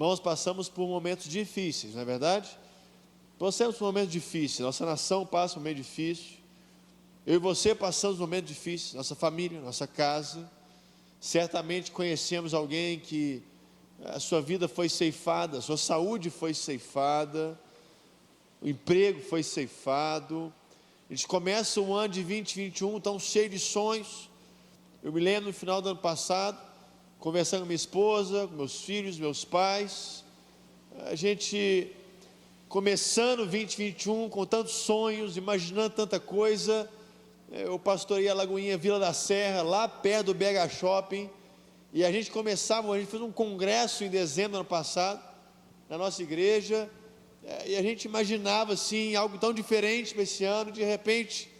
Irmãos, passamos por momentos difíceis, não é verdade? Passamos por momentos difíceis, nossa nação passa por um momento difícil, eu e você passamos por um momento difícil, nossa família, nossa casa. Certamente conhecemos alguém que a sua vida foi ceifada, a sua saúde foi ceifada, o emprego foi ceifado. A gente começa o ano de 2021 tão cheio de sonhos. Eu me lembro no final do ano passado, conversando com minha esposa, com meus filhos, meus pais, a gente começando 2021 com tantos sonhos, imaginando tanta coisa. Eu pastorei a Lagoinha Vila da Serra, lá perto do BH Shopping, e a gente fez um congresso em dezembro do ano passado, na nossa igreja, e a gente imaginava assim, algo tão diferente para esse ano. De repente,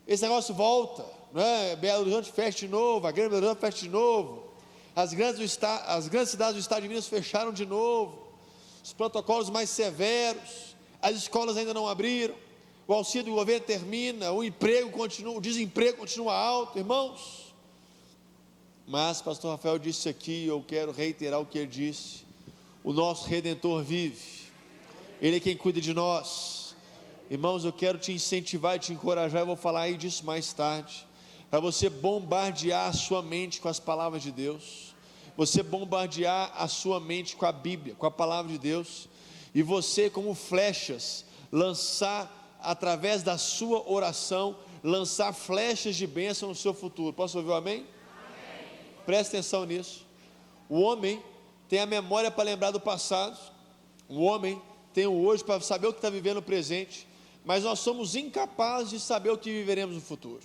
esse negócio volta, não é? Belo Horizonte fecha de novo, a Grande Belo Horizonte fecha de novo, as grandes cidades do estado de Minas fecharam de novo, os protocolos mais severos, as escolas ainda não abriram, o auxílio do governo termina, o desemprego continua alto, irmãos. Mas pastor Rafael disse aqui, eu quero reiterar o que ele disse: o nosso Redentor vive, Ele é quem cuida de nós. Irmãos, eu quero te incentivar e te encorajar, eu vou falar aí disso mais tarde, para você bombardear a sua mente com as palavras de Deus, você bombardear a sua mente com a Bíblia, com a palavra de Deus, e você, como flechas, lançar através da sua oração, lançar flechas de bênção no seu futuro. Posso ouvir o amém? Amém. Presta atenção nisso. O homem tem a memória para lembrar do passado, o homem tem o hoje para saber o que está vivendo no presente, mas nós somos incapazes de saber o que viveremos no futuro.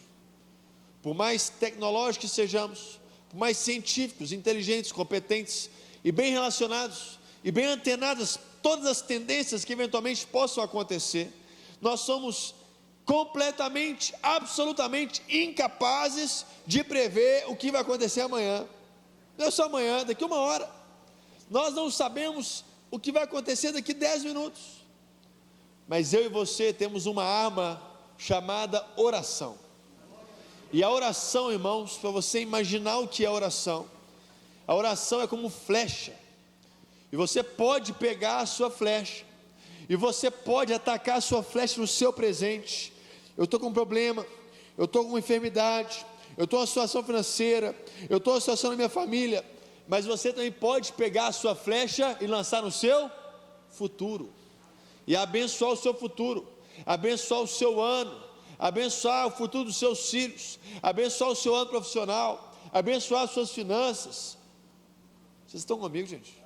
Por mais tecnológicos que sejamos, por mais científicos, inteligentes, competentes e bem relacionados e bem antenados todas as tendências que eventualmente possam acontecer, nós somos completamente, absolutamente incapazes de prever o que vai acontecer amanhã. Não é só amanhã, daqui uma hora. Nós não sabemos o que vai acontecer daqui 10 minutos. Mas eu e você temos uma arma chamada oração. E a oração, irmãos, para você imaginar o que é a oração é como flecha. E você pode pegar a sua flecha, e você pode atacar a sua flecha no seu presente. Eu estou com um problema, eu estou com uma enfermidade, eu estou com uma situação financeira, eu estou com uma situação na minha família, mas você também pode pegar a sua flecha e lançar no seu futuro, e abençoar o seu futuro, abençoar o seu ano, abençoar o futuro dos seus filhos, abençoar o seu ano profissional, abençoar as suas finanças. Vocês estão comigo, gente?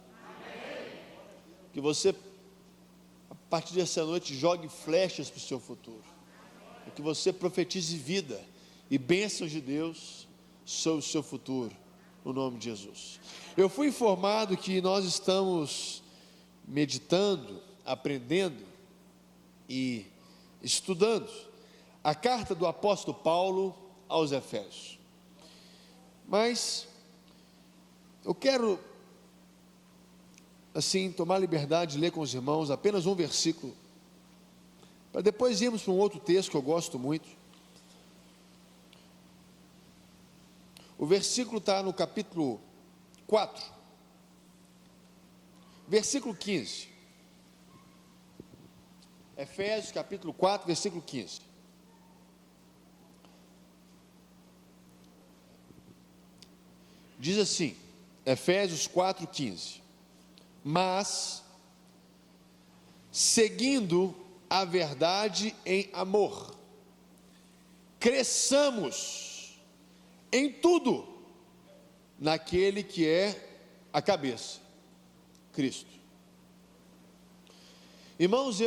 Que você, a partir dessa noite, jogue flechas para o seu futuro, e que você profetize vida e bênçãos de Deus sobre o seu futuro, no nome de Jesus. Eu fui informado que nós estamos meditando, aprendendo e estudando a carta do apóstolo Paulo aos Efésios, mas eu quero assim tomar liberdade de ler com os irmãos apenas um versículo, para depois irmos para um outro texto que eu gosto muito. O versículo está no capítulo 4, versículo 15, Efésios capítulo 4, versículo 15, diz assim, Efésios 4, 15: mas, seguindo a verdade em amor, cresçamos em tudo naquele que é a cabeça, Cristo. Irmãos,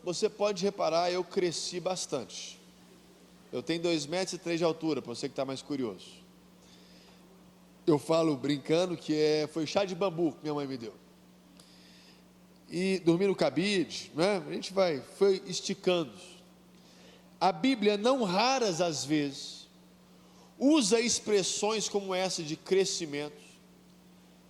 você pode reparar, eu cresci bastante. Eu tenho 2,3 metros de altura, para você que está mais curioso. Eu falo brincando que foi chá de bambu que minha mãe me deu. E dormi no cabide, né? A gente foi esticando. A Bíblia, não raras as vezes, usa expressões como essa de crescimento,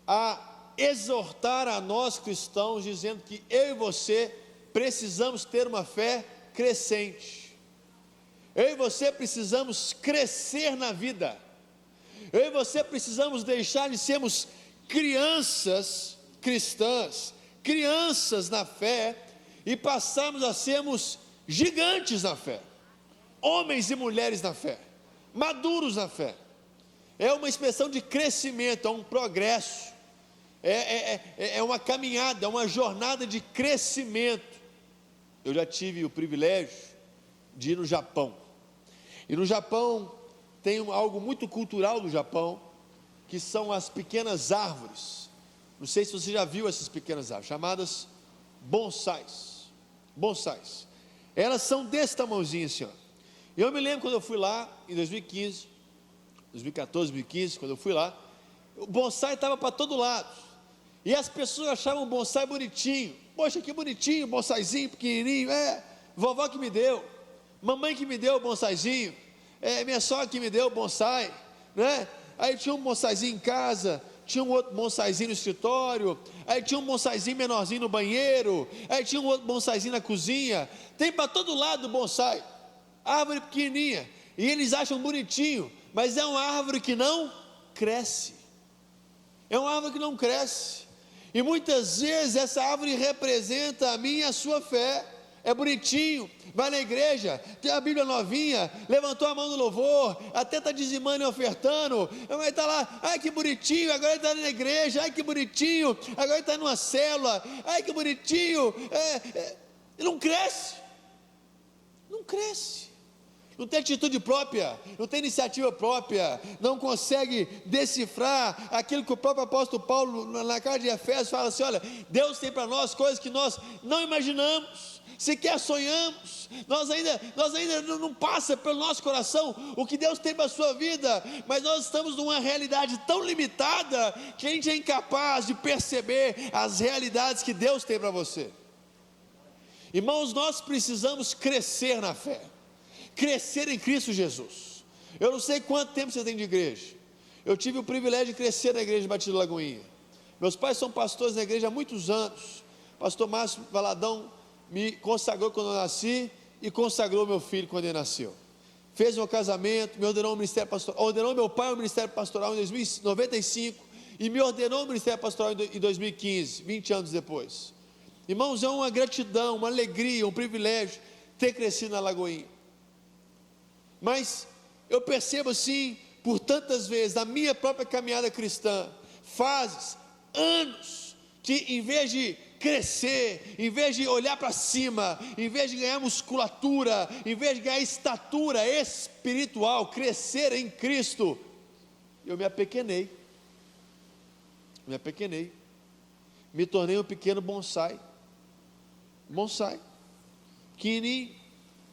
a exortar a nós cristãos, dizendo que eu e você precisamos ter uma fé crescente. Eu e você precisamos crescer na vida. Eu e você precisamos deixar de sermos crianças cristãs, crianças na fé, e passamos a sermos gigantes na fé, homens e mulheres na fé, maduros na fé. É uma expressão de crescimento, é um progresso, é uma caminhada, é uma jornada de crescimento. Eu já tive o privilégio de ir no Japão, e no Japão tem algo muito cultural do Japão, que são as pequenas árvores. Não sei se você já viu essas pequenas árvores, chamadas bonsais. Bonsais. Elas são desse tamanhozinho assim, ó. Eu me lembro quando eu fui lá em 2015, 2014, 2015, quando eu fui lá, o bonsai estava para todo lado, e as pessoas achavam o bonsai bonitinho. Poxa, que bonitinho, bonsaizinho pequenininho. Vovó que me deu, mamãe que me deu o bonsaizinho, minha sogra que me deu o bonsai, né? Aí tinha um bonsaizinho em casa, tinha um outro bonsaizinho no escritório, aí tinha um bonsaizinho menorzinho no banheiro, aí tinha um outro bonsaizinho na cozinha. Tem para todo lado bonsai, árvore pequenininha, e eles acham bonitinho, mas é uma árvore que não cresce, é uma árvore que não cresce, e muitas vezes essa árvore representa a minha e a sua fé. É bonitinho, vai na igreja, tem a Bíblia novinha, levantou a mão no louvor, até está dizimando e ofertando, mas está lá, ai que bonitinho, agora está na igreja, ai que bonitinho, agora está numa célula, ai que bonitinho, não cresce, não cresce, não tem atitude própria, não tem iniciativa própria, não consegue decifrar aquilo que o próprio apóstolo Paulo, na carta de Efésios, fala assim: olha, Deus tem para nós coisas que nós não imaginamos, sequer sonhamos, nós ainda não passa pelo nosso coração o que Deus tem para a sua vida, mas nós estamos numa realidade tão limitada, que a gente é incapaz de perceber as realidades que Deus tem para você. Irmãos, nós precisamos crescer na fé, crescer em Cristo Jesus. Eu não sei quanto tempo você tem de igreja. Eu tive o privilégio de crescer na igreja de Batista Lagoinha. Meus pais são pastores na igreja há muitos anos. Pastor Márcio Valadão me consagrou quando eu nasci, e consagrou meu filho quando ele nasceu. Fez meu casamento, me ordenou ao ministério pastoral, ordenou meu pai ao ministério pastoral em 1995, e me ordenou ao ministério pastoral em 2015, 20 anos depois. Irmãos, é uma gratidão, uma alegria, um privilégio ter crescido na Lagoinha. Mas eu percebo assim, por tantas vezes, na minha própria caminhada cristã, fases, anos, que em vez de crescer, em vez de olhar para cima, em vez de ganhar musculatura, em vez de ganhar estatura espiritual, crescer em Cristo, eu me apequenei, me tornei um pequeno bonsai, pequenininho,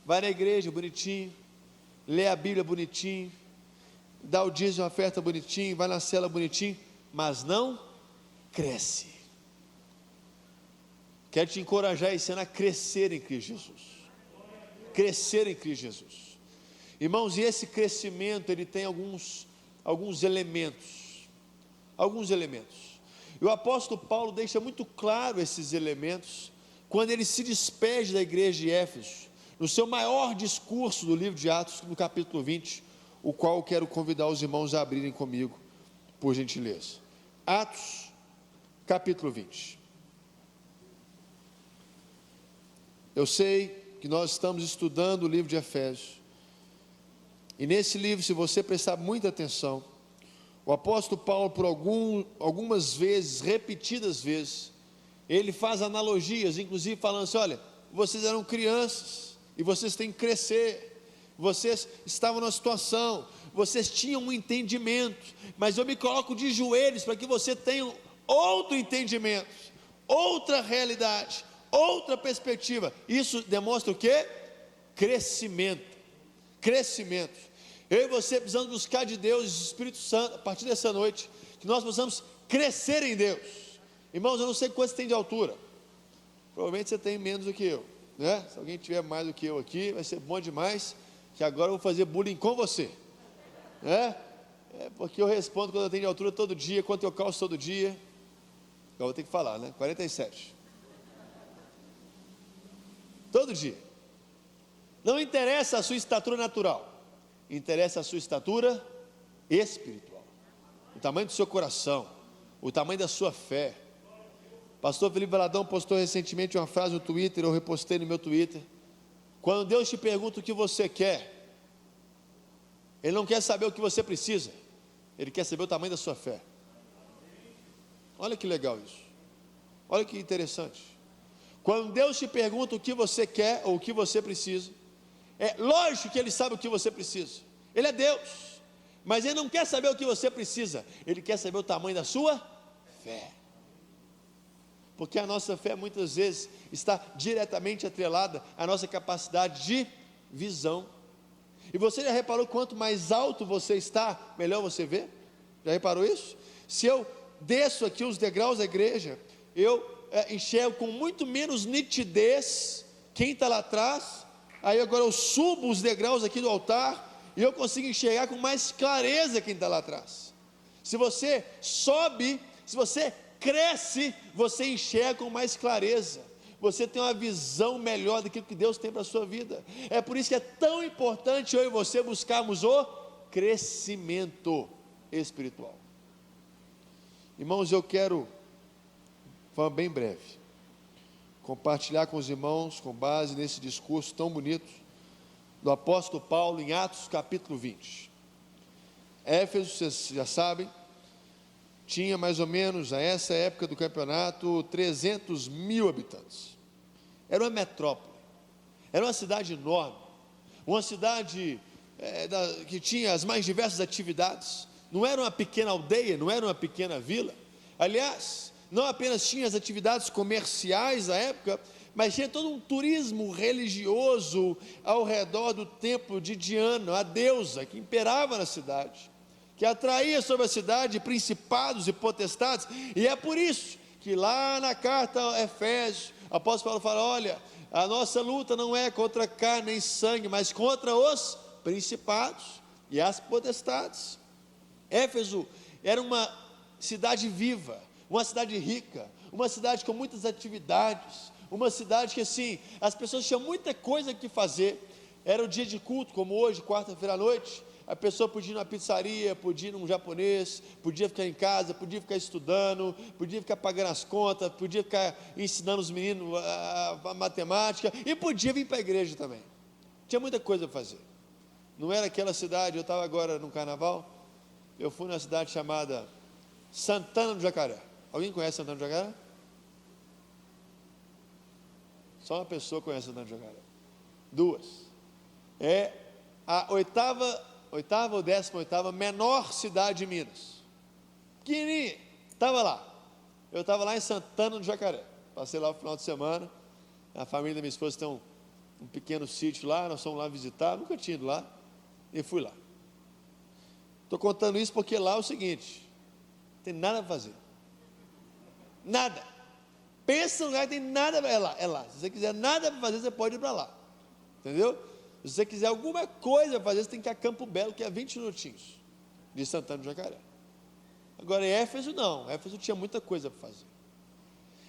vai na igreja bonitinho, lê a Bíblia bonitinho, dá o dízimo, a oferta bonitinho, vai na cela bonitinho, mas não cresce. Quero te encorajar esse ano a crescer em Cristo Jesus, crescer em Cristo Jesus. Irmãos, e esse crescimento, ele tem alguns elementos, e o apóstolo Paulo deixa muito claro esses elementos, quando ele se despede da igreja de Éfeso, no seu maior discurso do livro de Atos, no capítulo 20, o qual eu quero convidar os irmãos a abrirem comigo, por gentileza. Atos, capítulo 20. Eu sei que nós estamos estudando o livro de Efésios, e nesse livro, se você prestar muita atenção, o apóstolo Paulo, por algumas vezes, repetidas vezes, ele faz analogias, inclusive falando assim: olha, vocês eram crianças, e vocês têm que crescer, vocês estavam numa situação, vocês tinham um entendimento, mas eu me coloco de joelhos para que você tenha outro entendimento, outra realidade, outra perspectiva. Isso demonstra o quê? Crescimento. Eu e você precisamos buscar de Deus, do Espírito Santo, a partir dessa noite, que nós possamos crescer em Deus. Irmãos, eu não sei quanto você tem de altura, provavelmente você tem menos do que eu, né? Se alguém tiver mais do que eu aqui, vai ser bom demais, que agora eu vou fazer bullying com você, né? Porque eu respondo quando eu tenho de altura todo dia, quanto eu calço todo dia. Eu vou ter que falar, né? 47. Todo dia. Não interessa a sua estatura natural, interessa a sua estatura espiritual, o tamanho do seu coração, o tamanho da sua fé. Pastor Felipe Valadão postou recentemente uma frase no Twitter, eu repostei no meu Twitter. Quando Deus te pergunta o que você quer, Ele não quer saber o que você precisa, Ele quer saber o tamanho da sua fé. Olha que legal isso. Olha que interessante. Quando Deus te pergunta o que você quer ou o que você precisa, é lógico que Ele sabe o que você precisa. Ele é Deus, mas Ele não quer saber o que você precisa, Ele quer saber o tamanho da sua fé. Porque a nossa fé muitas vezes está diretamente atrelada à nossa capacidade de visão. E você já reparou quanto mais alto você está, melhor você vê? Já reparou isso? Se eu desço aqui os degraus da igreja, eu enxergo com muito menos nitidez quem está lá atrás. Aí agora eu subo os degraus aqui do altar e eu consigo enxergar com mais clareza quem está lá atrás. Se você sobe, se você cresce, você enxerga com mais clareza, você tem uma visão melhor daquilo que Deus tem para a sua vida. É por isso que é tão importante eu e você buscarmos o crescimento espiritual. Irmãos, eu quero, de forma bem breve, compartilhar com os irmãos, com base nesse discurso tão bonito, do apóstolo Paulo em Atos capítulo 20. Éfeso, vocês já sabem, tinha mais ou menos, a essa época do campeonato, 300 mil habitantes. Era uma metrópole, era uma cidade enorme, uma cidade que tinha as mais diversas atividades. Não era uma pequena aldeia, não era uma pequena vila. Aliás, não apenas tinha as atividades comerciais da época, mas tinha todo um turismo religioso ao redor do templo de Diana, a deusa que imperava na cidade, que atraía sobre a cidade principados e potestades. E é por isso que lá na carta a Efésios, o apóstolo Paulo fala: olha, a nossa luta não é contra carne nem sangue, mas contra os principados e as potestades. Éfeso era uma cidade viva, uma cidade rica, uma cidade com muitas atividades, uma cidade que assim, as pessoas tinham muita coisa que fazer. Era o dia de culto, como hoje, quarta-feira à noite, a pessoa podia ir numa pizzaria, podia ir num japonês, podia ficar em casa, podia ficar estudando, podia ficar pagando as contas, podia ficar ensinando os meninos a matemática, e podia vir para a igreja também. Tinha muita coisa para fazer. Não era aquela cidade. Eu estava agora no carnaval, eu fui numa cidade chamada Santana do Jacaré. Alguém conhece Santana do Jacaré? Só uma pessoa conhece Santana do Jacaré. Duas. É a oitava ou 18ª menor cidade de Minas. Pequenininha. Estava lá. Eu estava lá em Santana do Jacaré. Passei lá no final de semana. A família da minha esposa tem um pequeno sítio lá. Nós fomos lá visitar. Nunca tinha ido lá. E fui lá. Estou contando isso porque lá é o seguinte: não tem nada para fazer. Nada. Pensa no lugar que tem nada. É lá. Se você quiser nada para fazer, você pode ir para lá. Entendeu? Se você quiser alguma coisa para fazer, você tem que ir a Campo Belo, que é 20 minutinhos de Santana do Jacaré. Agora, em Éfeso não. Éfeso tinha muita coisa para fazer.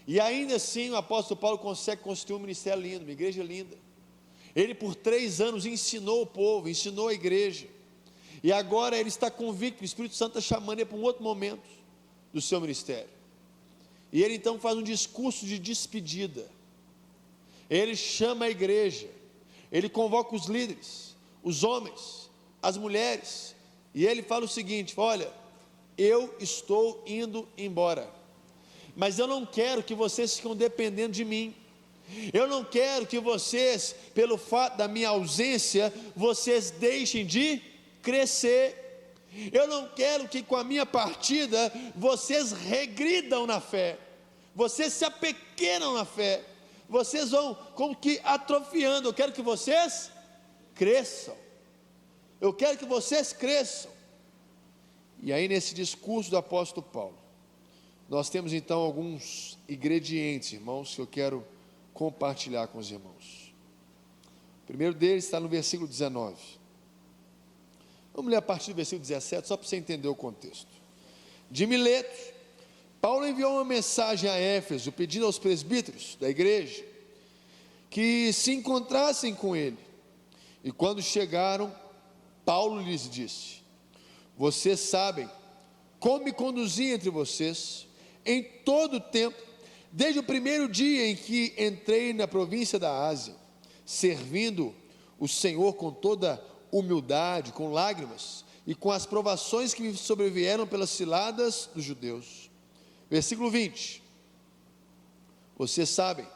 E ainda assim, o apóstolo Paulo consegue construir um ministério lindo, uma igreja linda. Ele por 3 anos ensinou o povo, ensinou a igreja. E agora ele está convicto, o Espírito Santo está chamando ele para um outro momento do seu ministério. E ele então faz um discurso de despedida. Ele chama a igreja. Ele convoca os líderes, os homens, as mulheres, e ele fala o seguinte: olha, eu estou indo embora, mas eu não quero que vocês fiquem dependendo de mim. Eu não quero que vocês, pelo fato da minha ausência, vocês deixem de crescer. Eu não quero que com a minha partida vocês regridam na fé, vocês se apequenam na fé, vocês vão como que atrofiando. Eu quero que vocês cresçam. Eu quero que vocês cresçam. E aí, nesse discurso do apóstolo Paulo, nós temos então alguns ingredientes, irmãos, que eu quero compartilhar com os irmãos. O primeiro deles está no versículo 19. Vamos ler a partir do versículo 17, só para você entender o contexto. De Mileto, Paulo enviou uma mensagem a Éfeso, pedindo aos presbíteros da igreja que se encontrassem com ele. E quando chegaram, Paulo lhes disse: vocês sabem como me conduzi entre vocês em todo o tempo, Desde o primeiro dia em que entrei na província da Ásia, servindo o Senhor com toda humildade, com lágrimas e com as provações que me sobrevieram pelas ciladas dos judeus. Versículo 20. Vocês sabem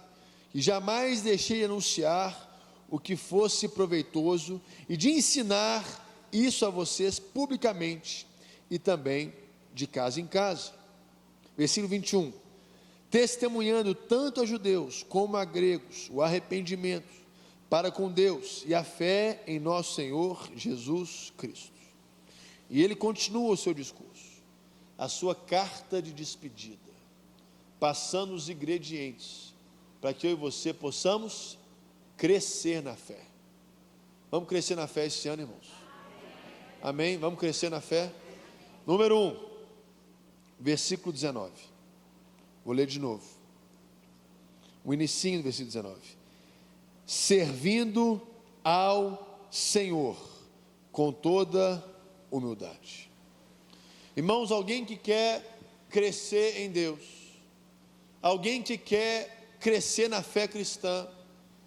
que jamais deixei de anunciar o que fosse proveitoso e de ensinar isso a vocês publicamente e também de casa em casa. Versículo 21. Testemunhando tanto a judeus como a gregos o arrependimento para com Deus e a fé em nosso Senhor Jesus Cristo. E ele continua o seu discurso, a sua carta de despedida, passando os ingredientes para que eu e você possamos crescer na fé. Vamos crescer na fé esse ano, irmãos? Amém? Vamos crescer na fé? Número 1, versículo 19. Vou ler de novo. O inicinho do versículo 19. Servindo ao Senhor com toda humildade. Irmãos, alguém que quer crescer em Deus, alguém que quer crescer na fé cristã,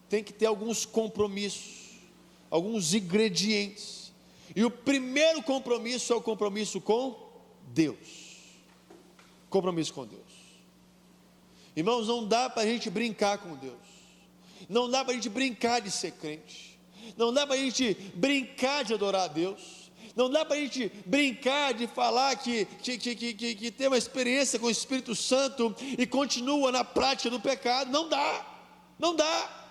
tem que ter alguns compromissos, alguns ingredientes. E o primeiro compromisso é o compromisso com Deus. Compromisso com Deus. Irmãos, não dá para a gente brincar com Deus. Não dá para a gente brincar de ser crente. Não dá para a gente brincar de adorar a Deus. Não dá para a gente brincar de falar que tem uma experiência com o Espírito Santo e continua na prática do pecado. Não dá. Não dá.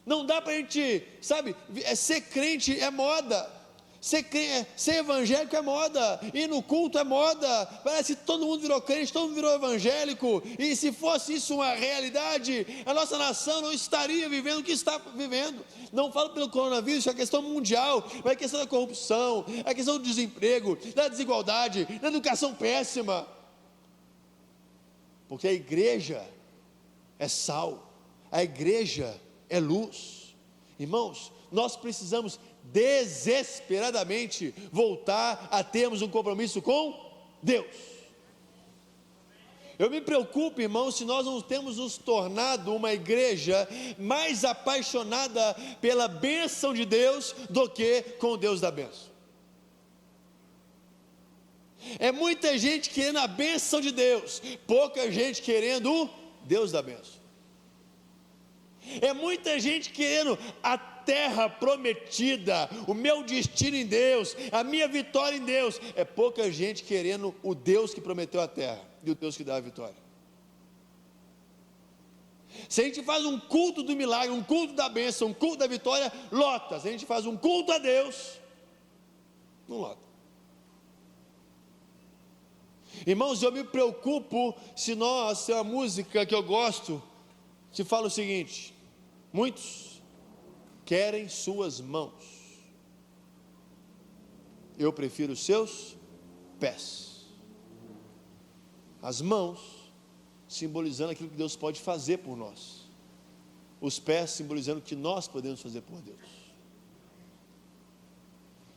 Não dá para a gente, sabe, ser crente é moda. Ser evangélico é moda, ir no culto é moda, parece que todo mundo virou crente, todo mundo virou evangélico, e se fosse isso uma realidade, a nossa nação não estaria vivendo o que está vivendo. Não falo pelo coronavírus, isso é questão mundial, mas é questão da corrupção, é questão do desemprego, da desigualdade, da educação péssima, porque a igreja é sal, a igreja é luz. Irmãos, nós precisamos desesperadamente voltar a termos um compromisso com Deus. Eu me preocupo, irmãos, se nós não temos nos tornado uma igreja mais apaixonada pela bênção de Deus do que com o Deus da bênção. É muita gente querendo a bênção de Deus, pouca gente querendo o Deus da bênção. É muita gente querendo a terra prometida, o meu destino em Deus, a minha vitória em Deus. É pouca gente querendo o Deus que prometeu a terra e o Deus que dá a vitória. Se a gente faz um culto do milagre, um culto da bênção, um culto da vitória, lota. Se a gente faz um culto a Deus, não lota. Irmãos, eu me preocupo se nós, é uma música que eu gosto, que fala o seguinte: muitos querem suas mãos, eu prefiro os seus pés. As mãos simbolizando aquilo que Deus pode fazer por nós, os pés simbolizando o que nós podemos fazer por Deus.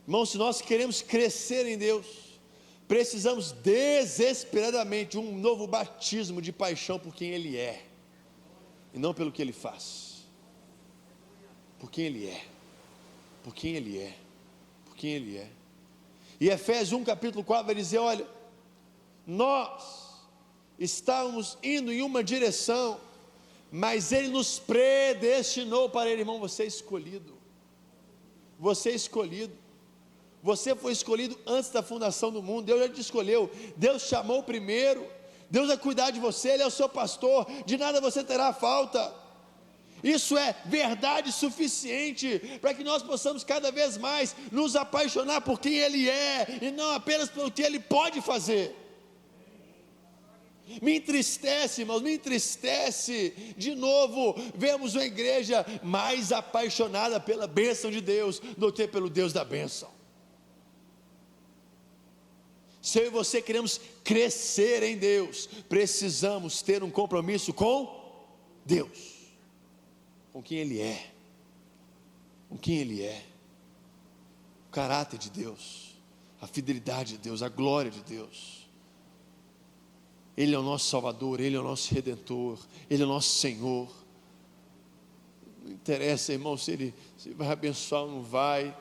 Irmãos, se nós queremos crescer em Deus, precisamos desesperadamente de um novo batismo de paixão por quem Ele é, e não pelo que Ele faz. Por quem Ele é, por quem Ele é, por quem Ele é. E Efésios 1 capítulo 4 vai dizer: olha, nós estávamos indo em uma direção, mas Ele nos predestinou para Ele. Irmão, você é escolhido, você é escolhido, você foi escolhido antes da fundação do mundo. Deus já te escolheu, Deus chamou primeiro, Deus vai cuidar de você, Ele é o seu pastor, de nada você terá falta. Isso é verdade suficiente para que nós possamos cada vez mais nos apaixonar por quem Ele é, e não apenas pelo que Ele pode fazer. Me entristece, irmãos, me entristece de novo vermos uma igreja mais apaixonada pela bênção de Deus do que pelo Deus da bênção. Se eu e você queremos crescer em Deus, precisamos ter um compromisso com Deus, com quem Ele é, com quem Ele é, o caráter de Deus, a fidelidade de Deus, a glória de Deus. Ele é o nosso Salvador, Ele é o nosso Redentor, Ele é o nosso Senhor. Não interessa, irmão, se Ele vai abençoar ou não vai.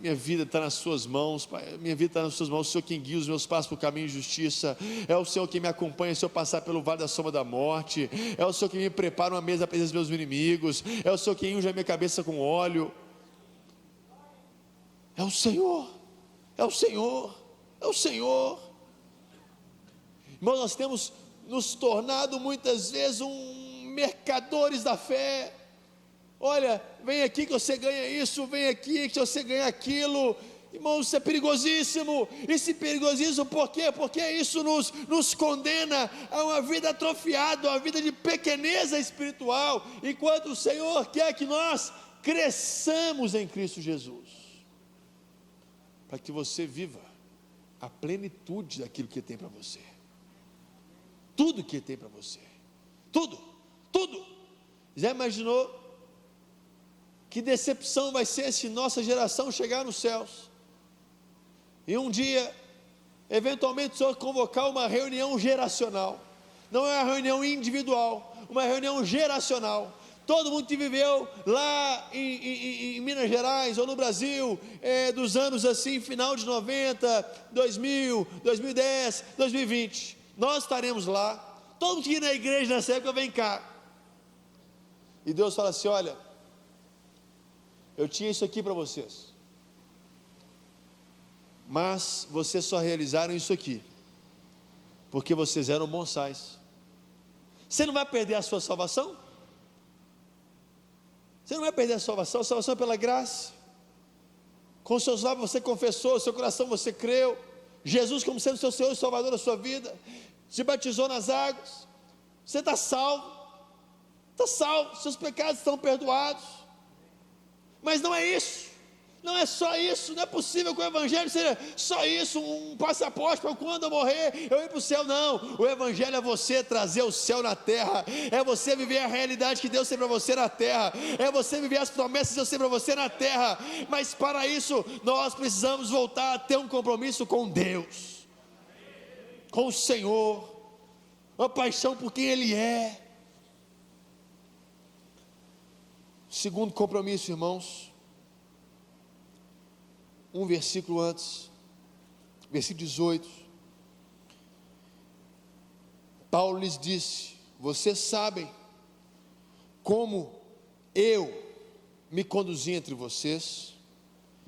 Minha vida está nas suas mãos, Pai. Minha vida está nas suas mãos. O Senhor quem guia os meus passos para o caminho de justiça. É o Senhor quem me acompanha se eu passar pelo vale da sombra da morte. É o Senhor quem me prepara uma mesa à presença dos meus inimigos. É o Senhor quem unge a minha cabeça com óleo. É o Senhor, é o Senhor, é o Senhor. Irmão, nós temos nos tornado muitas vezes mercadores da fé. Olha, vem aqui que você ganha isso, vem aqui que você ganha aquilo. Irmão, isso é perigosíssimo. Isso é perigosíssimo por quê? Porque isso nos condena a uma vida atrofiada, uma vida de pequeneza espiritual, enquanto o Senhor quer que nós cresçamos em Cristo Jesus, para que você viva a plenitude daquilo que Ele tem para você. Tudo que Ele tem para você, tudo. Já imaginou que decepção vai ser se nossa geração chegar nos céus e um dia, eventualmente, o Senhor convocar uma reunião geracional? Não é uma reunião individual, uma reunião geracional. Todo mundo que viveu lá em Minas Gerais ou no Brasil, dos anos assim, final de 90, 2000, 2010, 2020, nós estaremos lá. Todo mundo que ir na igreja nessa época vem cá. E Deus fala assim: olha, eu tinha isso aqui para vocês, mas vocês só realizaram isso aqui porque vocês eram bonsais. Você não vai perder a sua salvação? Você não vai perder a salvação é pela graça. Com os seus lábios você confessou, seu coração você creu, Jesus como sendo seu Senhor e Salvador da sua vida, se batizou nas águas, você está salvo, seus pecados estão perdoados. Mas não é isso, não é só isso. Não é possível que o Evangelho seja só isso, um passaporte para quando eu morrer eu ir para o céu. Não, o Evangelho é você trazer o céu na terra, é você viver a realidade que Deus tem para você na terra, é você viver as promessas que Deus tem para você na terra. Mas para isso nós precisamos voltar a ter um compromisso com Deus, com o Senhor, uma paixão por quem Ele é. Segundo compromisso, irmãos, um versículo antes, versículo 18, Paulo lhes disse: vocês sabem como eu me conduzi entre vocês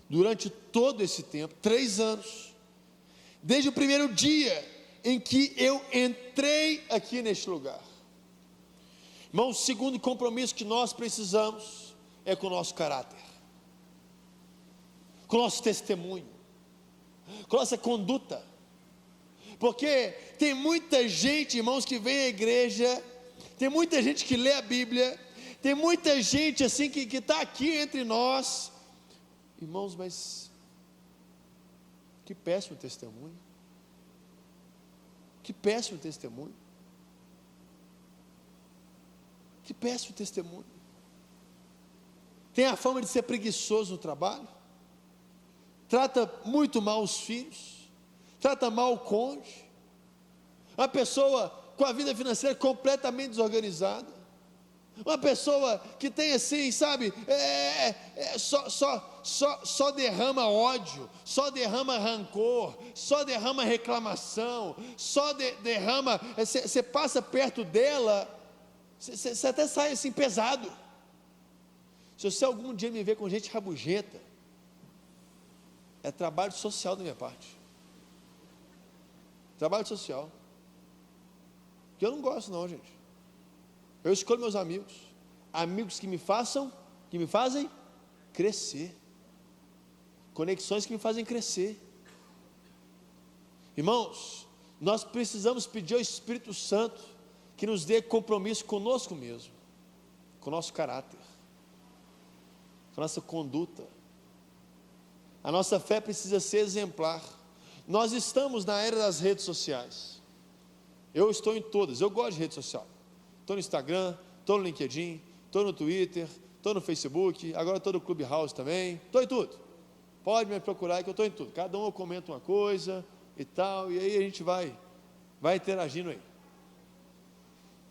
durante todo esse tempo, 3 anos, desde o primeiro dia em que eu entrei aqui neste lugar. Irmão, o segundo compromisso que nós precisamos é com o nosso caráter, com o nosso testemunho, com a nossa conduta. Porque tem muita gente, irmãos, que vem à igreja, tem muita gente que lê a Bíblia, tem muita gente assim que está aqui entre nós, irmãos, mas que péssimo testemunho, que péssimo testemunho. Que péssimo testemunho. Tem a fama de ser preguiçoso no trabalho, trata muito mal os filhos, trata mal o cônjuge, uma pessoa com a vida financeira completamente desorganizada, uma pessoa que tem assim, sabe, só derrama ódio, só derrama rancor, só derrama reclamação, só derrama, você passa perto dela, você até sai assim pesado. Se você algum dia me ver com gente rabugenta, é trabalho social da minha parte, trabalho social, que eu não gosto não, gente. Eu escolho meus amigos que me fazem crescer, conexões que me fazem crescer. Irmãos, nós precisamos pedir ao Espírito Santo que nos dê compromisso conosco mesmo, com o nosso caráter, com a nossa conduta. A nossa fé precisa ser exemplar. Nós estamos na era das redes sociais. Eu estou em todas, eu gosto de rede social. Estou no Instagram, estou no LinkedIn, estou no Twitter, estou no Facebook, agora estou no Clubhouse também, estou em tudo. Pode me procurar que eu estou em tudo. Cada um eu comento uma coisa e tal, e aí a gente vai interagindo aí.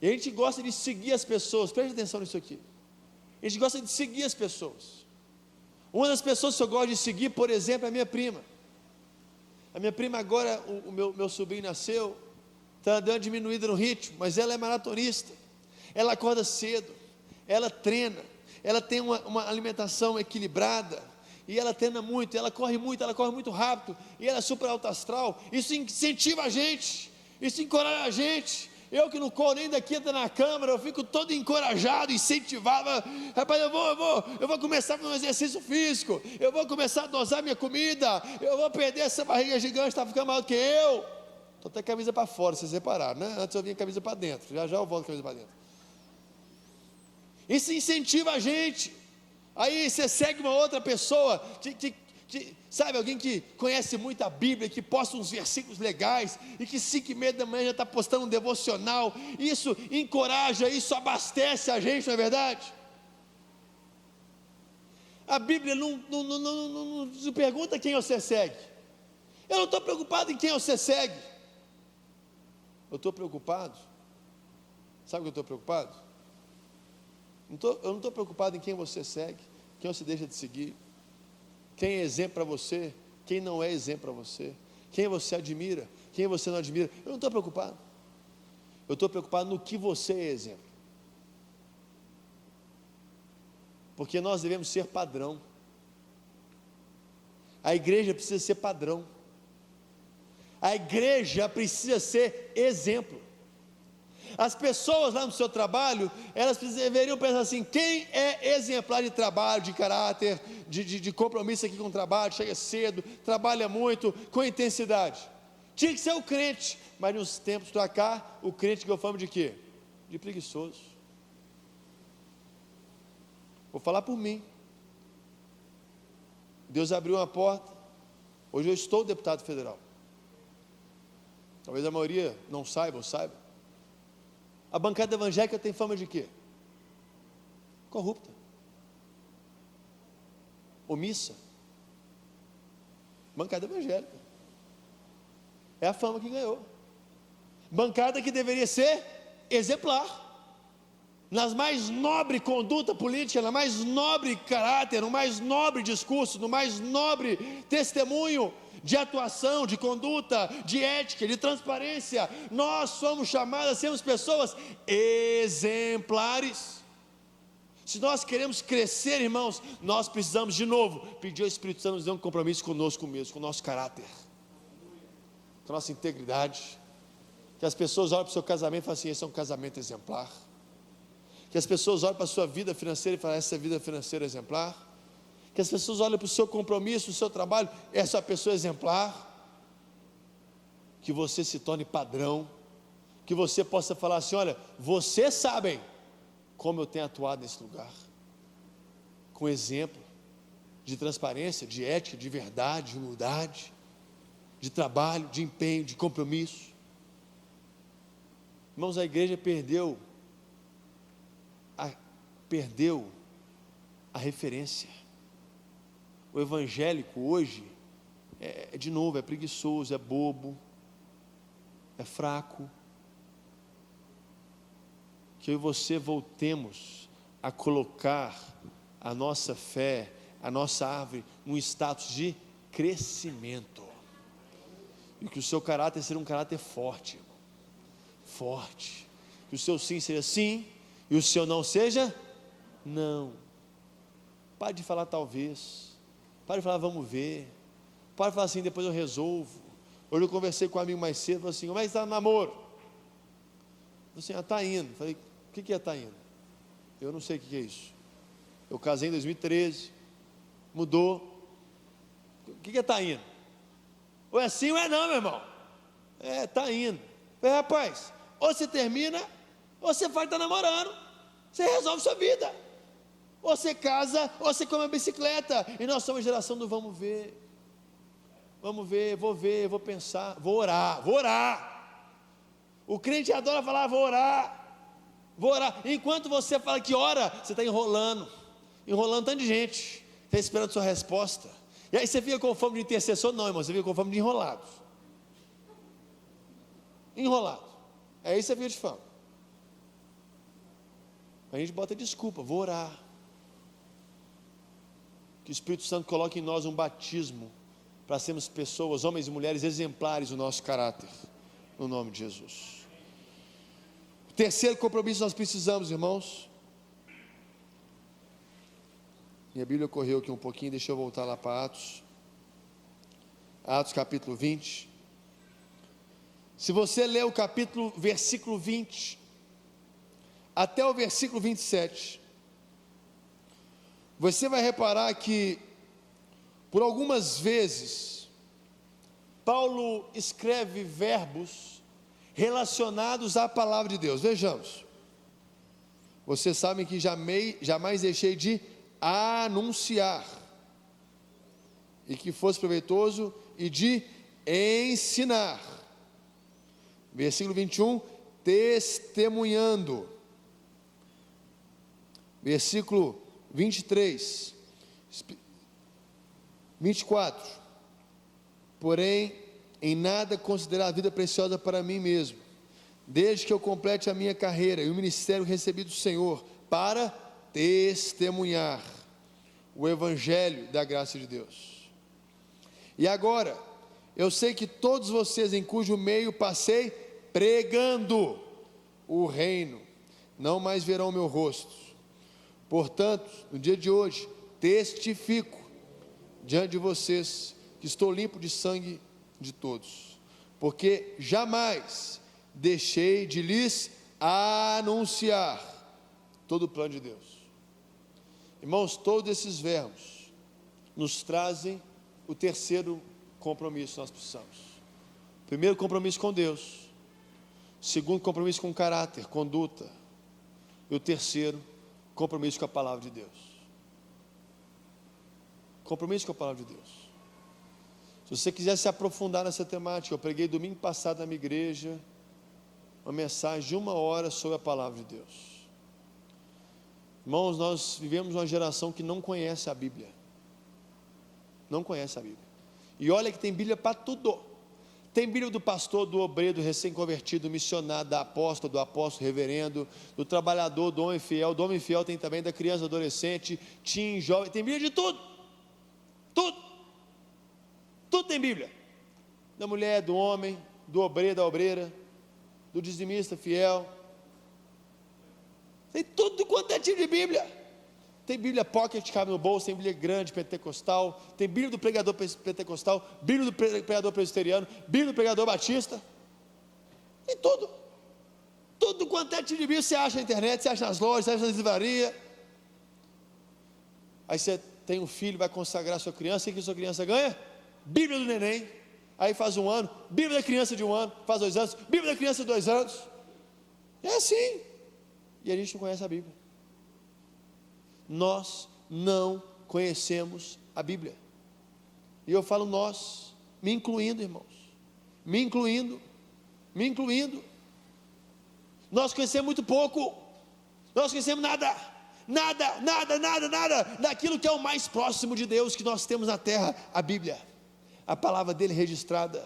E a gente gosta de seguir as pessoas, preste atenção nisso aqui. A gente gosta de seguir as pessoas. Uma das pessoas que eu gosto de seguir, por exemplo, é a minha prima. A minha prima agora, o meu sobrinho nasceu, está dando uma diminuída no ritmo, mas ela é maratonista. Ela acorda cedo, ela treina, ela tem uma alimentação equilibrada, e ela treina muito, ela corre muito rápido, e ela é super alto astral. Isso incentiva a gente, isso encoraja a gente. Eu que não corro nem daqui até na câmara, eu fico todo encorajado, incentivado. Rapaz, eu vou começar a fazer um exercício físico, eu vou começar a dosar minha comida, eu vou perder essa barriga gigante, está ficando maior do que eu. Estou até camisa para fora, vocês repararam, né? Antes eu vinha camisa para dentro, já eu volto camisa para dentro. Isso incentiva a gente. Aí você segue uma outra pessoa, sabe, alguém que conhece muito a Bíblia, que posta uns versículos legais, e que 5h30 da manhã já está postando um devocional. Isso encoraja, isso abastece a gente, não é verdade? A Bíblia não se pergunta quem você segue. Eu não estou preocupado em quem você segue. Eu estou preocupado. Sabe o que eu estou preocupado? Eu não estou preocupado em quem você segue, quem você deixa de seguir, quem é exemplo para você, quem não é exemplo para você, quem você admira, quem você não admira. Eu não estou preocupado. Eu estou preocupado no que você é exemplo. Porque nós devemos ser padrão. A igreja precisa ser padrão. A igreja precisa ser exemplo. As pessoas lá no seu trabalho, elas deveriam pensar assim: quem é exemplar de trabalho, de caráter, de compromisso aqui com o trabalho, chega cedo, trabalha muito, com intensidade. Tinha que ser o crente, mas nos tempos para cá, o crente ganhou fama de quê? De preguiçoso. Vou falar por mim. Deus abriu uma porta, hoje eu estou deputado federal. Talvez a maioria não saiba ou saiba. A bancada evangélica tem fama de quê? Corrupta, omissa. Bancada evangélica é a fama que ganhou. Bancada que deveria ser exemplar, nas mais nobre conduta política, na mais nobre caráter, no mais nobre discurso, no mais nobre testemunho de atuação, de conduta, de ética, de transparência. Nós somos chamados a sermos pessoas exemplares. Se nós queremos crescer, irmãos, nós precisamos de novo pedir ao Espírito Santo nos dê um compromisso conosco mesmo, com o nosso caráter, com a nossa integridade. Que as pessoas olhem para o seu casamento e falem assim: esse é um casamento exemplar. Que as pessoas olhem para a sua vida financeira e falem: essa é a vida financeira exemplar. Que as pessoas olhem para o seu compromisso, o seu trabalho, essa é a pessoa exemplar. Que você se torne padrão, que você possa falar assim: olha, vocês sabem como eu tenho atuado nesse lugar, com exemplo de transparência, de ética, de verdade, de humildade, de trabalho, de empenho, de compromisso. Irmãos, a igreja perdeu a referência. O evangélico hoje de novo, é preguiçoso, é bobo, é fraco. Que eu e você voltemos a colocar a nossa fé, a nossa árvore, num status de crescimento, e que o seu caráter seja um caráter forte, irmão. Forte, que o seu sim seja sim, e o seu não seja não. Pare de falar talvez, pare de falar vamos ver, pare de falar assim depois eu resolvo. Hoje eu conversei com um amigo mais cedo, falou assim: como é que está o namoro? Eu falei assim: está indo. Falei: o que é está indo? Eu não sei o que é isso. Eu casei em 2013, mudou. O que é está indo? Ou é sim ou é não, meu irmão. Está indo. Falei: rapaz, ou você termina, ou você vai estar namorando, você resolve sua vida. Ou você casa, ou você come a bicicleta. E nós somos a geração do vamos ver. Vamos ver, vou pensar, vou orar. O crente adora falar: vou orar. Enquanto você fala que ora, você está enrolando tanto de gente, está esperando sua resposta. E aí você fica com fome de intercessor? Não, irmão, você fica com fome de enrolado. É isso que você fica de fome. A gente bota desculpa, vou orar. Que o Espírito Santo coloque em nós um batismo, para sermos pessoas, homens e mulheres exemplares do nosso caráter, no nome de Jesus. O terceiro compromisso nós precisamos, irmãos. Minha Bíblia correu aqui um pouquinho, deixa eu voltar lá para Atos. Atos capítulo 20. Se você ler o versículo 20, até o versículo 27, você vai reparar que, por algumas vezes, Paulo escreve verbos relacionados à palavra de Deus. Vejamos. Vocês sabem que jamais deixei de anunciar, e que fosse proveitoso, e de ensinar. Versículo 21, testemunhando. Versículo 23, 24, porém, em nada considerar a vida preciosa para mim mesmo, desde que eu complete a minha carreira e o ministério recebido do Senhor, para testemunhar o Evangelho da graça de Deus. E agora, eu sei que todos vocês em cujo meio passei pregando o reino, não mais verão o meu rosto. Portanto, no dia de hoje, testifico diante de vocês que estou limpo de sangue de todos, porque jamais deixei de lhes anunciar todo o plano de Deus. Irmãos, todos esses verbos nos trazem o terceiro compromisso que nós precisamos. Primeiro, compromisso com Deus. Segundo, compromisso com caráter, conduta. E o terceiro, compromisso com a palavra de Deus. Compromisso com a palavra de Deus. Se você quiser se aprofundar nessa temática, eu preguei domingo passado na minha igreja uma mensagem de 1 hora sobre a palavra de Deus. Irmãos, nós vivemos uma geração que não conhece a Bíblia. Não conhece a Bíblia. E olha que tem Bíblia para tudo. Tem Bíblia do pastor, do obreiro, do recém-convertido, do missionário, da apóstola, do apóstolo, reverendo, do trabalhador, do homem fiel. Do homem fiel tem também da criança, adolescente, teen, jovem. Tem Bíblia de tudo. Tudo. Tudo tem Bíblia. Da mulher, do homem, do obreiro, da obreira, do dizimista fiel. Tem tudo quanto é tipo de Bíblia. Tem Bíblia pocket que cabe no bolso, tem Bíblia grande, pentecostal, tem Bíblia do pregador pentecostal, Bíblia do pregador presbiteriano, Bíblia do pregador batista. Tem tudo. Tudo quanto é tipo de Bíblia você acha na internet, você acha nas lojas, você acha nas livrarias. Aí você tem um filho, vai consagrar a sua criança, e o que a sua criança ganha? Bíblia do neném. Aí faz 1 ano, Bíblia da criança de 1 ano, faz 2 anos, Bíblia da criança de 2 anos. É assim. E a gente não conhece a Bíblia. Nós não conhecemos a Bíblia. E eu falo nós, me incluindo, irmãos. Me incluindo. Nós conhecemos muito pouco. Nós conhecemos nada daquilo que é o mais próximo de Deus que nós temos na terra, a Bíblia. A palavra dele registrada.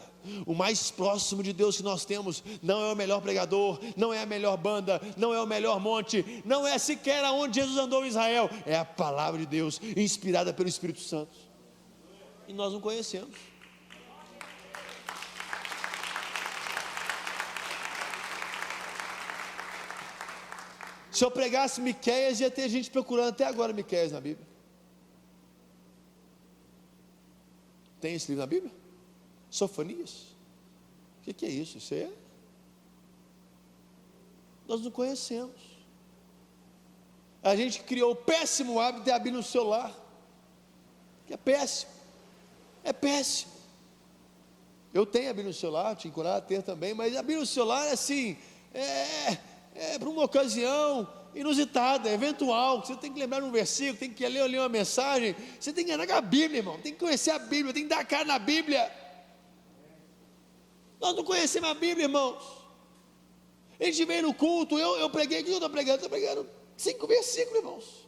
O mais próximo de Deus que nós temos não é o melhor pregador, não é a melhor banda, não é o melhor monte, não é sequer aonde Jesus andou em Israel, é a palavra de Deus, inspirada pelo Espírito Santo, e nós não conhecemos. Se eu pregasse Miqueias, ia ter gente procurando até agora Miqueias na Bíblia. Tem esse livro na Bíblia? Sofonias? O que é isso? Isso é? Nós não conhecemos. A gente criou o péssimo hábito de ter a Bíblia no celular, que é péssimo. É péssimo. Eu tenho a Bíblia no celular, te encorajo a ter também, mas a Bíblia no celular é assim, é para uma ocasião inusitada, eventual. Você tem que lembrar um versículo, tem que ler uma mensagem. Você tem que andar com a Bíblia, irmão. Tem que conhecer a Bíblia, tem que dar a cara na Bíblia. Nós não conhecemos a Bíblia, irmãos. A gente veio no culto, eu preguei, o que eu estou pregando? Estou pregando 5 versículos, irmãos.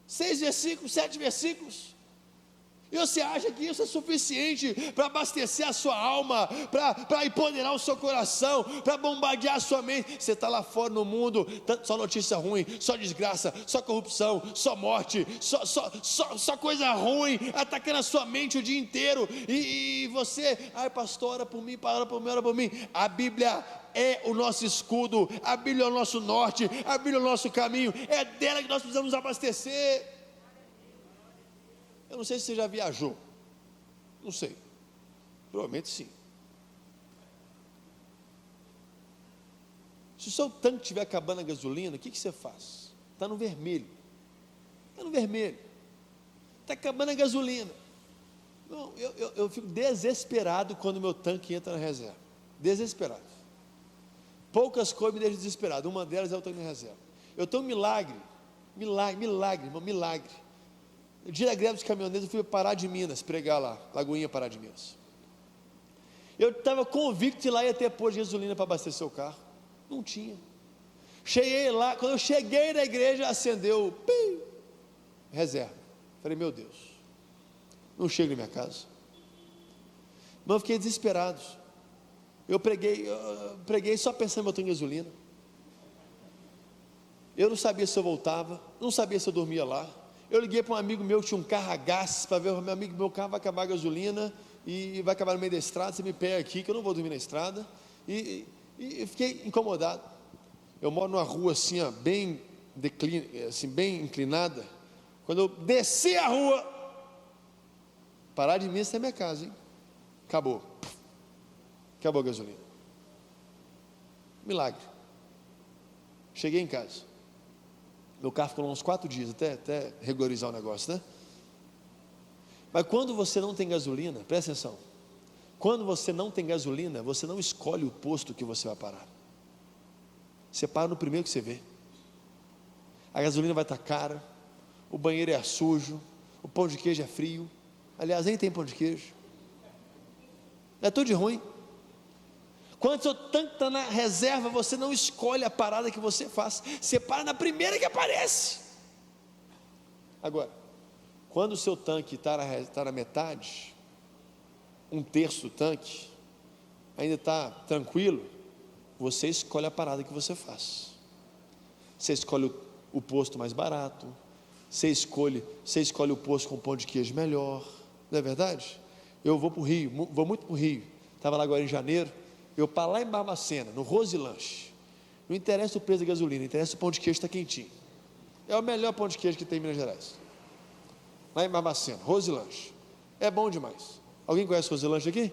6 versículos, 7 versículos. E você acha que isso é suficiente para abastecer a sua alma, para empoderar o seu coração, para bombardear a sua mente? Você está lá fora no mundo, só notícia ruim, só desgraça, só corrupção, só morte, só coisa ruim, atacando a sua mente o dia inteiro. E você, ai pastor, ora por mim, ora por mim. A Bíblia é o nosso escudo, a Bíblia é o nosso norte, a Bíblia é o nosso caminho, é dela que nós precisamos nos abastecer. Eu não sei se você já viajou, não sei, provavelmente sim. Se o seu tanque estiver acabando a gasolina, o que você faz? Está no vermelho, está acabando a gasolina. Não, eu fico desesperado quando o meu tanque entra na reserva, desesperado. Poucas coisas me deixam desesperado, uma delas é o tanque na reserva. Eu tenho um milagre, irmão, milagre. No dia da greve dos caminhoneiros, eu fui para Pará de Minas, pregar lá, Lagoinha, Pará de Minas. Eu estava convicto de lá ia ter posto de gasolina para abastecer o carro, não tinha. Cheguei lá, quando eu cheguei na igreja, acendeu, reserva. Falei, meu Deus, não chego na minha casa. Mas eu fiquei desesperado. Eu preguei só pensando em meu tanque de gasolina. Eu não sabia se eu voltava, não sabia se eu dormia lá. Eu liguei para um amigo meu que tinha um carro a gás, para ver, meu amigo, meu carro vai acabar a gasolina, e vai acabar no meio da estrada, você me pega aqui, que eu não vou dormir na estrada, e fiquei incomodado. Eu moro numa rua assim, ó, bem inclinada. Quando eu desci a rua, Pará de Minas, essa é minha casa, hein? Acabou a gasolina. Milagre. Cheguei em casa. Meu carro ficou uns 4 dias, até regularizar o negócio, né? Mas quando você não tem gasolina, presta atenção, quando você não tem gasolina, você não escolhe o posto que você vai parar, você para no primeiro que você vê. A gasolina vai estar cara, o banheiro é sujo, o pão de queijo é frio, aliás, nem tem pão de queijo, é tudo de ruim. Quando o seu tanque está na reserva, você não escolhe a parada que você faz, você para na primeira que aparece. Agora, quando o seu tanque está na metade, 1/3 do tanque, ainda está tranquilo, você escolhe a parada que você faz. Você escolhe o posto mais barato, você escolhe o posto com pão de queijo melhor, não é verdade? Eu vou para o Rio, vou muito para o Rio, estava lá agora em janeiro. Eu para lá em Barbacena, no Rosilanche, não interessa o preço da gasolina, interessa o pão de queijo está quentinho. É o melhor pão de queijo que tem em Minas Gerais. Lá em Barbacena, Rosilanche, é bom demais. Alguém conhece Rosilanche aqui?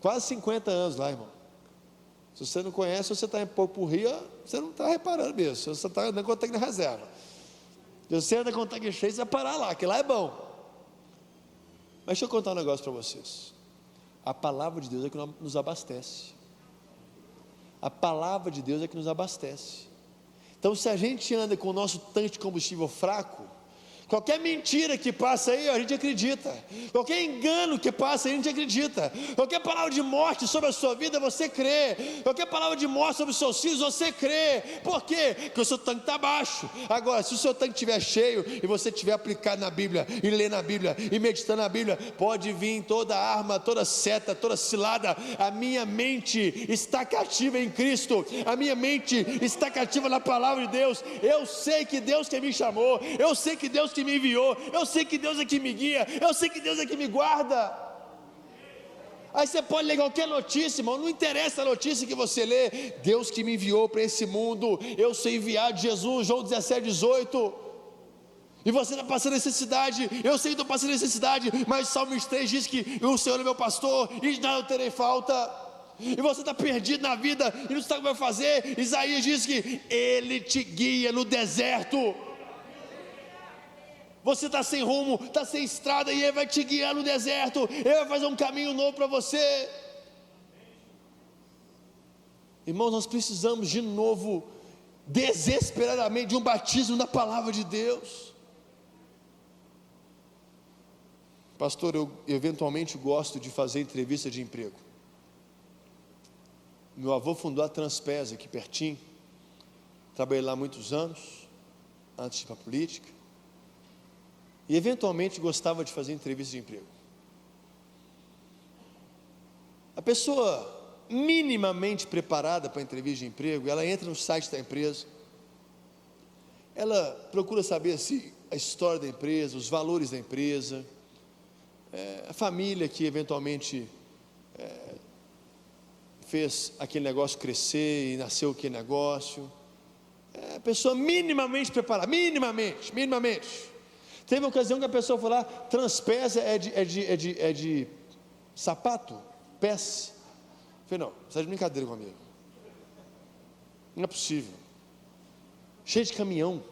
Quase 50 anos lá, irmão. Se você não conhece, você está um pouco por Rio, você não está reparando mesmo, você está andando com o tanque na reserva. Se você anda com o tanque cheio, você vai parar lá, que lá é bom. Mas deixa eu contar um negócio para vocês. A palavra de Deus é que nos abastece. A palavra de Deus é que nos abastece. Então, se a gente anda com o nosso tanque de combustível fraco, qualquer mentira que passa aí, a gente acredita. Qualquer engano que passa aí, a gente acredita. Qualquer palavra de morte sobre a sua vida, você crê. Qualquer palavra de morte sobre os seus filhos, você crê. Por quê? Porque o seu tanque está baixo. Agora, se o seu tanque estiver cheio e você estiver aplicado na Bíblia, e ler na Bíblia, e meditando na Bíblia, pode vir toda arma, toda seta, toda cilada. A minha mente está cativa em Cristo. A minha mente está cativa na palavra de Deus. Eu sei que Deus que me chamou. Eu sei que Deus que me enviou, eu sei que Deus é que me guia, eu sei que Deus é que me guarda. Aí você pode ler qualquer notícia, irmão, não interessa a notícia que você lê. Deus que me enviou para esse mundo, eu sou enviado de Jesus, João 17:18. E você está passando necessidade, eu sei que estou passando necessidade, mas o Salmo 3 diz que o Senhor é meu pastor e de nada eu terei falta. E você está perdido na vida e não sabe o que vai fazer. Isaías diz que Ele te guia no deserto. Você está sem rumo, está sem estrada, e Ele vai te guiar no deserto. Ele vai fazer um caminho novo para você. Irmãos, nós precisamos de novo, desesperadamente, de um batismo na palavra de Deus. Pastor, eu eventualmente gosto de fazer entrevista de emprego. Meu avô fundou a Transpes aqui pertinho. Trabalhei lá muitos anos, antes de ir para a política. e eventualmente gostava de fazer entrevista de emprego. A pessoa minimamente preparada para a entrevista de emprego, ela entra no site da empresa, ela procura saber assim, a história da empresa, os valores da empresa, a família que eventualmente fez aquele negócio crescer e nasceu aquele negócio. A pessoa minimamente preparada, minimamente. Teve uma ocasião que a pessoa foi lá, Transpes é de sapato, pés. Eu falei, não, você está de brincadeira comigo. Não é possível. Cheio de caminhão.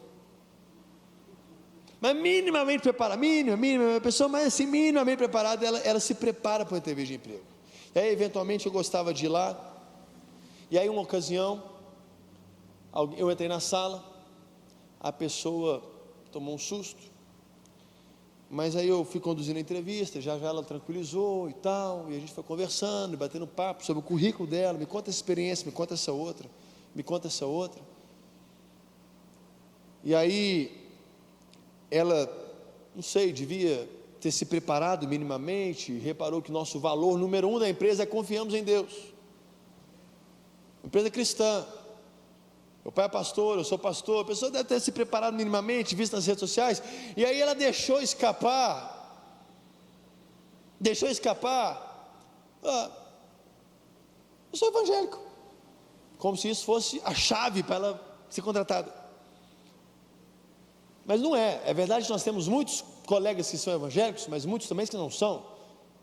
Mas minimamente preparada, a pessoa mais assim, minimamente preparada, ela se prepara para uma entrevista de emprego. E aí, eventualmente, eu gostava de ir lá. E aí, uma ocasião, eu entrei na sala, a pessoa tomou um susto, mas aí eu fui conduzindo a entrevista, já ela tranquilizou e tal, e a gente foi conversando, batendo papo sobre o currículo dela, me conta essa experiência, me conta essa outra. E aí, ela, não sei, devia ter se preparado minimamente, reparou que nosso valor número 1 da empresa é confiamos em Deus. Empresa cristã. Meu pai é pastor, eu sou pastor. A pessoa deve ter se preparado minimamente, visto nas redes sociais. E aí ela deixou escapar. Eu sou evangélico. Como se isso fosse a chave para ela ser contratada. Mas não é. É verdade que nós temos muitos colegas que são evangélicos, mas muitos também que não são.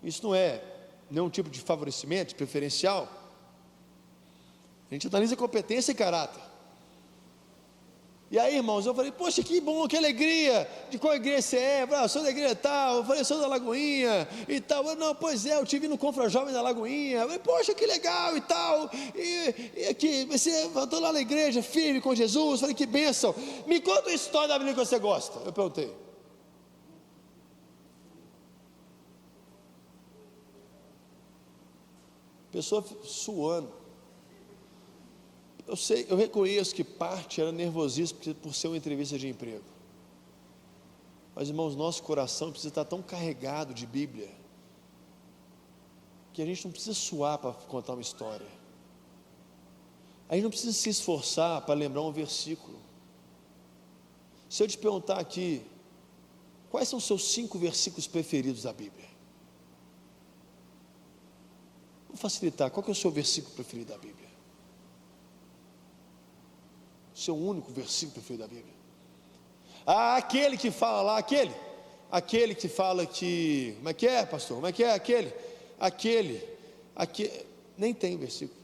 Isso não é nenhum tipo de favorecimento, de preferencial. A gente analisa competência e caráter. E aí, irmãos, eu falei, poxa, que bom, que alegria. De qual igreja você é? Eu sou da igreja tal. Eu falei, sou da Lagoinha e tal. Eu, não, pois é, eu te vi no Confra Jovem da Lagoinha. Eu falei, poxa, que legal e tal. E aqui, você voltou lá na igreja, firme com Jesus. Eu falei, que bênção. Me conta a história da Bíblia que você gosta. Eu perguntei. Pessoa suando. Eu reconheço que parte era nervosismo por ser uma entrevista de emprego. Mas, irmãos, nosso coração precisa estar tão carregado de Bíblia, que a gente não precisa suar para contar uma história. A gente não precisa se esforçar para lembrar um versículo. Se eu te perguntar aqui, quais são os seus 5 versículos preferidos da Bíblia? Vou facilitar, qual que é o seu versículo preferido da Bíblia? Seu único versículo preferido da Bíblia. Aquele que fala lá, aquele que fala que, como é que é, pastor? Como é que é aquele, nem tem versículo,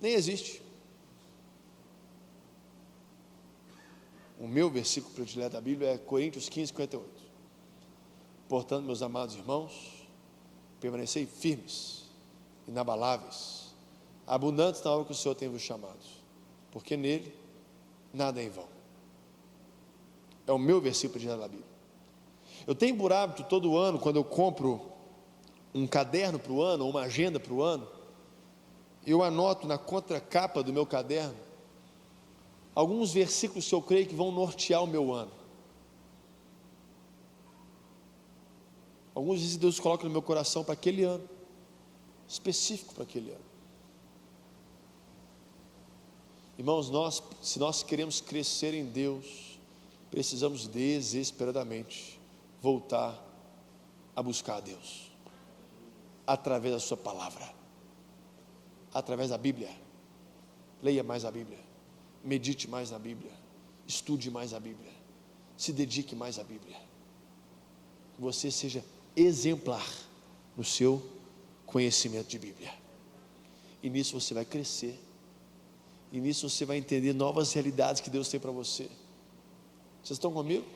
nem existe. O meu versículo predileto da Bíblia é Coríntios 15, 58. Portanto, meus amados irmãos, permanecei firmes, inabaláveis, abundantes na obra que o Senhor tem vos chamado, porque nele nada é em vão. É o meu versículo de da Bíblia. Eu tenho por hábito todo ano, quando eu compro um caderno para o ano, ou uma agenda para o ano, eu anoto na contracapa do meu caderno alguns versículos que eu creio que vão nortear o meu ano. Alguns vezes Deus coloca no meu coração para aquele ano, específico para aquele ano. Irmãos, se nós queremos crescer em Deus, precisamos desesperadamente voltar a buscar a Deus, através da sua palavra, através da Bíblia. Leia mais a Bíblia, medite mais na Bíblia, estude mais a Bíblia, se dedique mais à Bíblia, que você seja exemplar no seu conhecimento de Bíblia, e nisso você vai crescer, e nisso você vai entender novas realidades que Deus tem para você. Vocês estão comigo?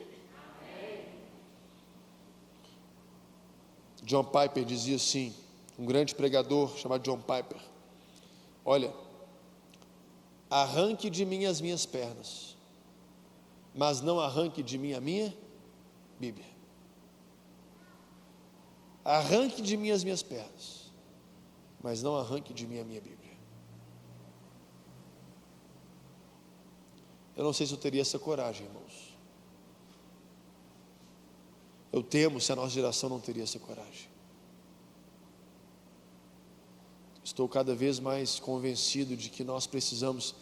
John Piper dizia assim, um grande pregador chamado John Piper: olha, arranque de mim as minhas pernas, mas não arranque de mim a minha Bíblia. Arranque de mim as minhas pernas, mas não arranque de mim a minha Bíblia. Eu não sei se eu teria essa coragem, irmãos. Eu temo se a nossa geração não teria essa coragem. Estou cada vez mais convencido de que nós precisamos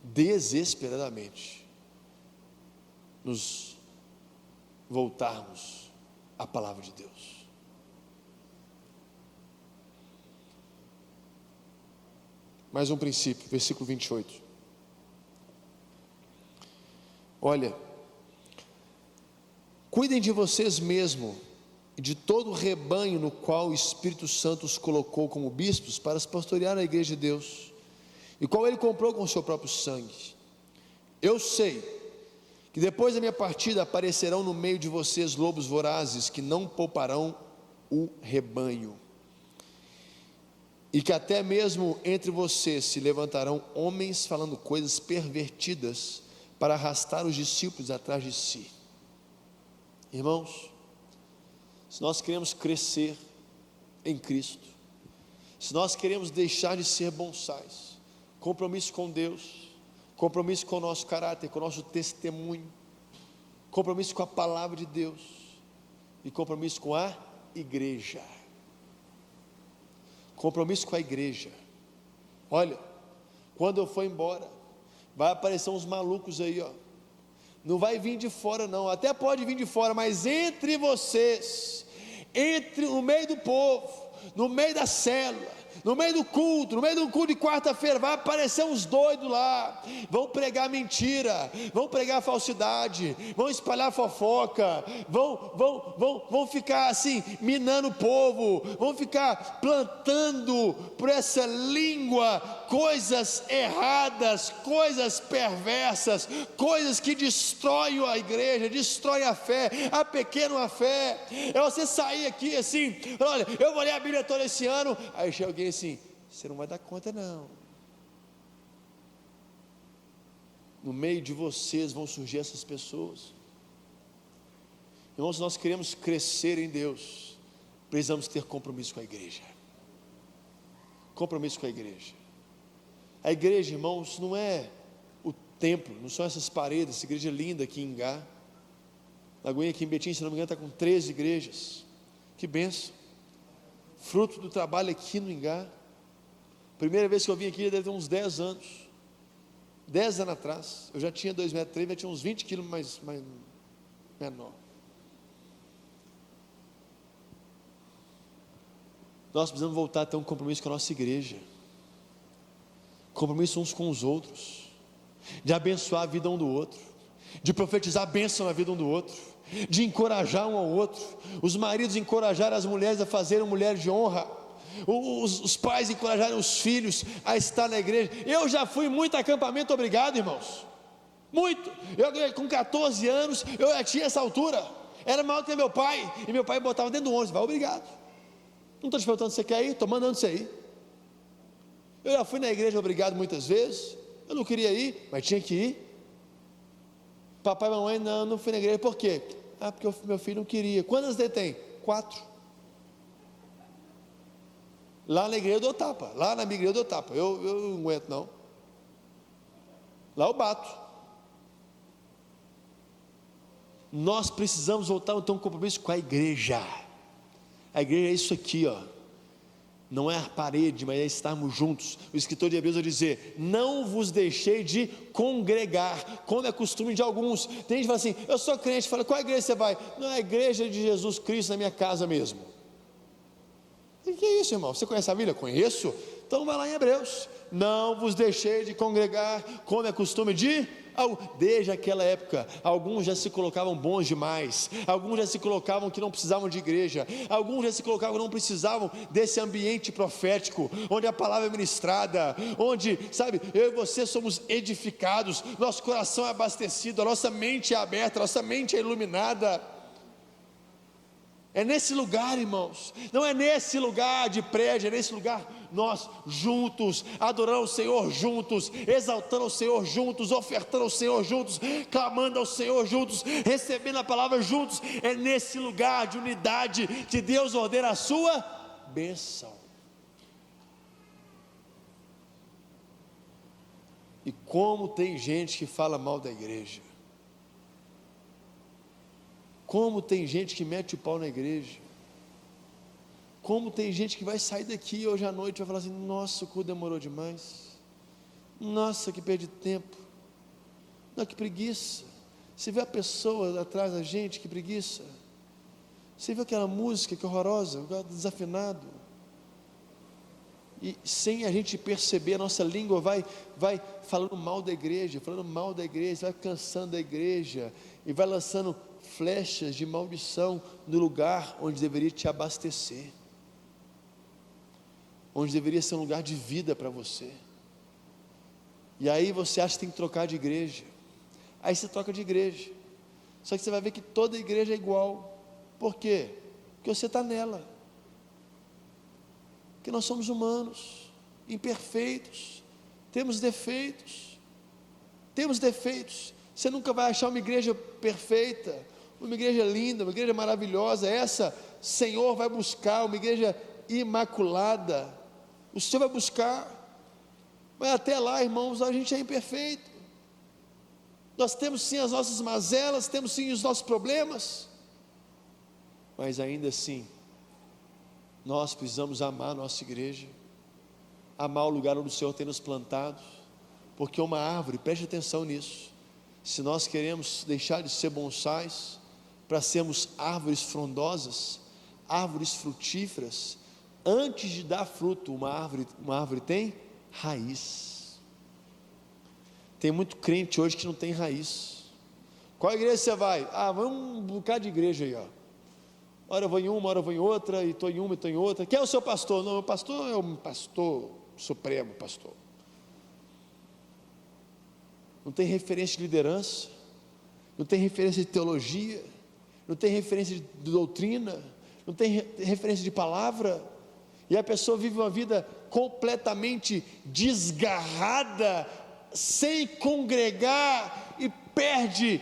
desesperadamente nos voltarmos à palavra de Deus. Mais um princípio, versículo 28. Olha, cuidem de vocês mesmos e de todo o rebanho no qual o Espírito Santo os colocou como bispos para se pastorear a igreja de Deus, e qual ele comprou com o seu próprio sangue. Eu sei que depois da minha partida aparecerão no meio de vocês lobos vorazes que não pouparão o rebanho, e que até mesmo entre vocês se levantarão homens falando coisas pervertidas para arrastar os discípulos atrás de si. Irmãos, se nós queremos crescer em Cristo, se nós queremos deixar de ser bonsais, compromisso com Deus, compromisso com o nosso caráter, com o nosso testemunho, compromisso com a palavra de Deus e compromisso com a igreja. Compromisso com a igreja. Olha, quando eu for embora, vai aparecer uns malucos aí, ó. Não vai vir de fora não, até pode vir de fora, mas entre vocês, no meio do povo, no meio da célula, no meio do culto de quarta-feira, vai aparecer uns doidos lá, vão pregar mentira, vão pregar falsidade, vão espalhar fofoca, vão ficar assim, minando o povo, vão ficar plantando por essa língua coisas erradas, coisas perversas, coisas que destroem a igreja, destroem a fé, apequenam a fé. É você sair aqui assim, olha, eu vou ler a Bíblia toda esse ano, aí chega alguém assim, você não vai dar conta não. No meio de vocês vão surgir essas pessoas. Irmãos, se nós queremos crescer em Deus, precisamos ter compromisso com a igreja. Compromisso com a igreja. A igreja, irmãos, não é o templo, não são essas paredes, essa igreja linda aqui em Ingá. Lagoinha aqui em Betim, se não me engano, está com 13 igrejas. Que bênção. Fruto do trabalho aqui no Ingá. Primeira vez que eu vim aqui, deve ter uns 10 anos. 10 anos atrás. Eu já tinha 2,3 metros, já tinha uns 20 quilos mais menor. Nós precisamos voltar a ter um compromisso com a nossa igreja. Compromisso uns com os outros. De abençoar a vida um do outro. De profetizar a bênção na vida um do outro. De encorajar um ao outro. Os maridos encorajarem as mulheres a fazerem mulheres de honra. Os pais encorajarem os filhos a estar na igreja. Eu já fui muito a acampamento, obrigado, irmãos. Muito. Eu com 14 anos, eu já tinha essa altura. Era maior que meu pai. E meu pai botava dentro do ônibus, vai, obrigado. Não estou te perguntando se você quer ir, estou mandando você ir. Eu já fui na igreja, obrigado, muitas vezes. Eu não queria ir, mas tinha que ir. Papai e mamãe, não fui na igreja, por quê? Porque meu filho não queria. Quantas ele tem? 4. Lá na igreja eu dou tapa. Lá na minha igreja eu dou tapa. Eu não aguento não. Lá eu bato. Nós precisamos voltar a ter um compromisso com a igreja. A igreja é isso aqui, ó. Não é a parede, mas é estarmos juntos. O escritor de Hebreus vai dizer: não vos deixei de congregar, como é costume de alguns. Tem gente que fala assim: eu sou crente, fala, qual igreja você vai? Não, é a igreja de Jesus Cristo na minha casa mesmo. O que é isso, irmão? Você conhece a Bíblia? Conheço. Então vai lá em Hebreus: não vos deixei de congregar, como é costume de... Desde aquela época, alguns já se colocavam bons demais, alguns já se colocavam que não precisavam de igreja, alguns já se colocavam que não precisavam desse ambiente profético, onde a palavra é ministrada, onde, sabe, eu e você somos edificados, nosso coração é abastecido, a nossa mente é aberta, a nossa mente é iluminada. É nesse lugar, irmãos, não é nesse lugar de prédio, é nesse lugar nós juntos, adorando o Senhor juntos, exaltando o Senhor juntos, ofertando ao Senhor juntos, clamando ao Senhor juntos, recebendo a palavra juntos. É nesse lugar de unidade que Deus ordena a sua bênção. E como tem gente que fala mal da igreja. Como tem gente que mete o pau na igreja. Como tem gente que vai sair daqui hoje à noite e vai falar assim: nossa, o culto demorou demais. Nossa, que perdi tempo. Não, que preguiça. Você vê a pessoa atrás da gente, que preguiça. Você viu aquela música que horrorosa, desafinado. E sem a gente perceber, a nossa língua vai falando mal da igreja, vai cansando da igreja, e vai lançando flechas de maldição no lugar onde deveria te abastecer, onde deveria ser um lugar de vida para você. E aí você acha que tem que trocar de igreja. Aí você troca de igreja. Só que você vai ver que toda igreja é igual. Por quê? Porque você está nela. Porque nós somos humanos, imperfeitos, temos defeitos. Você nunca vai achar uma igreja perfeita, uma igreja linda, uma igreja maravilhosa. Essa, Senhor vai buscar, uma igreja imaculada. O Senhor vai buscar. Mas até lá, irmãos, a gente é imperfeito. Nós temos sim as nossas mazelas, temos sim os nossos problemas, mas ainda assim, nós precisamos amar a nossa igreja, amar o lugar onde o Senhor tem nos plantado, porque uma árvore, preste atenção nisso, se nós queremos deixar de ser bonsais, para sermos árvores frondosas, árvores frutíferas, antes de dar fruto, uma árvore tem raiz. Tem muito crente hoje que não tem raiz. Qual igreja você vai? Vai um bocado de igreja aí, ó. Ora eu vou em uma, ora eu vou em outra, e estou em uma e estou em outra. Quem é o seu pastor? Não, meu pastor é um pastor supremo, pastor. Não tem referência de liderança, não tem referência de teologia, não tem referência de doutrina, não tem referência de palavra, e a pessoa vive uma vida completamente desgarrada, sem congregar, e perde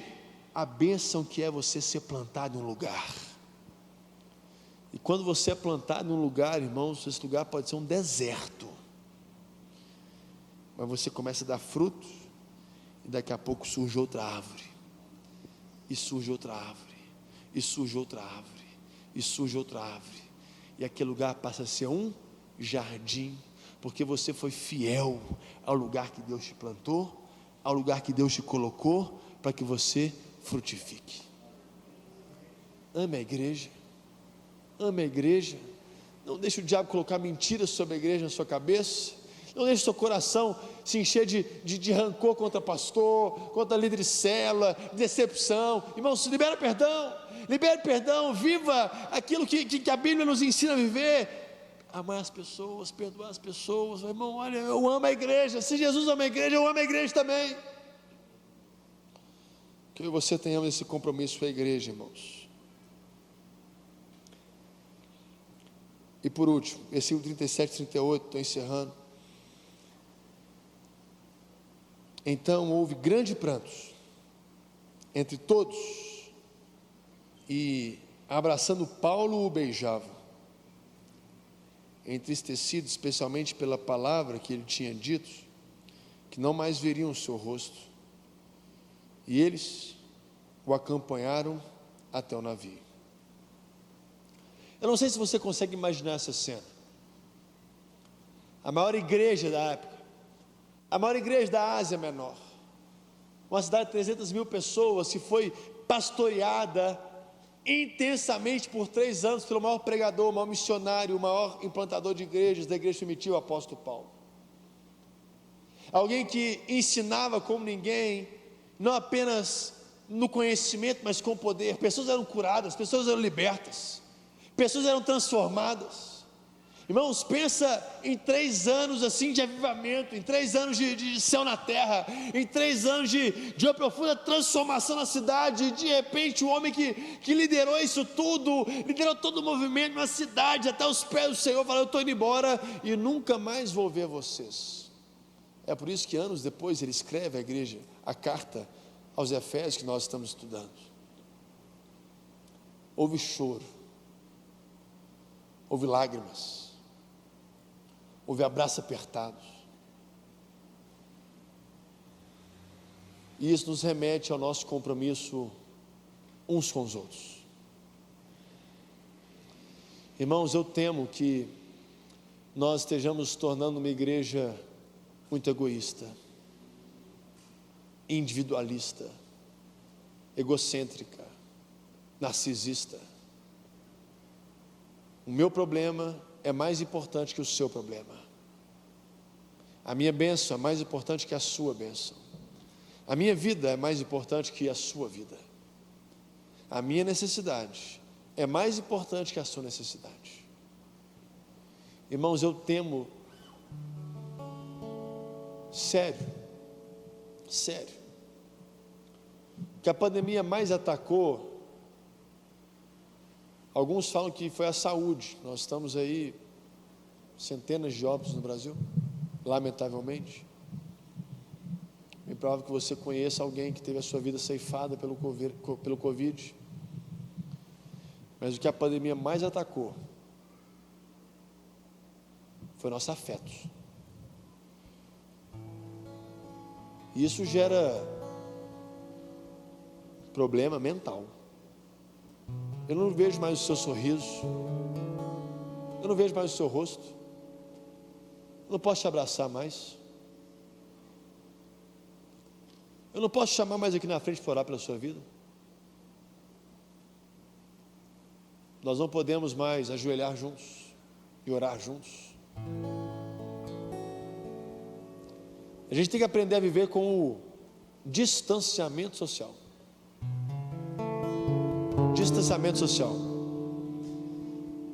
a bênção que é você ser plantado em um lugar. E quando você é plantado em um lugar, irmãos, esse lugar pode ser um deserto, mas você começa a dar frutos, e daqui a pouco surge outra árvore, e surge outra árvore, e surge outra árvore, e surge outra árvore, e aquele lugar passa a ser um jardim, porque você foi fiel ao lugar que Deus te plantou, ao lugar que Deus te colocou, para que você frutifique. Ame a igreja, não deixe o diabo colocar mentiras sobre a igreja na sua cabeça, não deixe o seu coração se encher de rancor contra pastor, contra líder de célula, decepção. Irmãos, libere perdão, viva aquilo que a Bíblia nos ensina a viver. Amar as pessoas, perdoar as pessoas. Irmão, olha, eu amo a igreja. Se Jesus ama a igreja, eu amo a igreja também. Que eu e você tenhamos esse compromisso com a igreja, irmãos. E por último, versículo 37 e 38, estou encerrando. Então houve grande prantos entre todos, e abraçando Paulo o beijava, entristecido especialmente pela palavra que ele tinha dito, que não mais veriam o seu rosto, e eles o acompanharam até o navio. Eu não sei se você consegue imaginar essa cena. A maior igreja da época, a maior igreja da Ásia Menor, uma cidade de 300 mil pessoas, que foi pastoreada intensamente por 3 anos pelo maior pregador, o maior missionário, o maior implantador de igrejas da igreja primitiva, o apóstolo Paulo. Alguém que ensinava como ninguém, não apenas no conhecimento, mas com poder. Pessoas eram curadas, pessoas eram libertas, pessoas eram transformadas. Irmãos, pensa em 3 anos assim de avivamento, em 3 anos de céu na terra, em 3 anos de uma profunda transformação na cidade. E de repente o homem que liderou isso tudo, liderou todo o movimento na cidade, até os pés do Senhor, falou: eu estou indo embora e nunca mais vou ver vocês. É por isso que anos depois ele escreve à igreja a carta aos Efésios que nós estamos estudando. Houve choro, houve lágrimas, houve abraços apertados, e isso nos remete ao nosso compromisso uns com os outros. Irmãos, eu temo que nós estejamos nos tornando uma igreja muito egoísta, individualista, egocêntrica, narcisista. O meu problema é mais importante que o seu problema. A minha bênção é mais importante que a sua bênção. A minha vida é mais importante que a sua vida. A minha necessidade é mais importante que a sua necessidade. Irmãos, eu temo, sério, que a pandemia mais atacou, alguns falam que foi a saúde. Nós estamos aí, centenas de óbitos no Brasil, lamentavelmente. Me prova que você conheça alguém que teve a sua vida ceifada pelo Covid. Mas o que a pandemia mais atacou foi nossos afetos. E isso gera problema mental. Eu não vejo mais o seu sorriso, eu não vejo mais o seu rosto, eu não posso te abraçar mais, eu não posso te chamar mais aqui na frente para orar pela sua vida. Nós não podemos mais ajoelhar juntos e orar juntos. A gente tem que aprender a viver com o distanciamento social. Distanciamento social,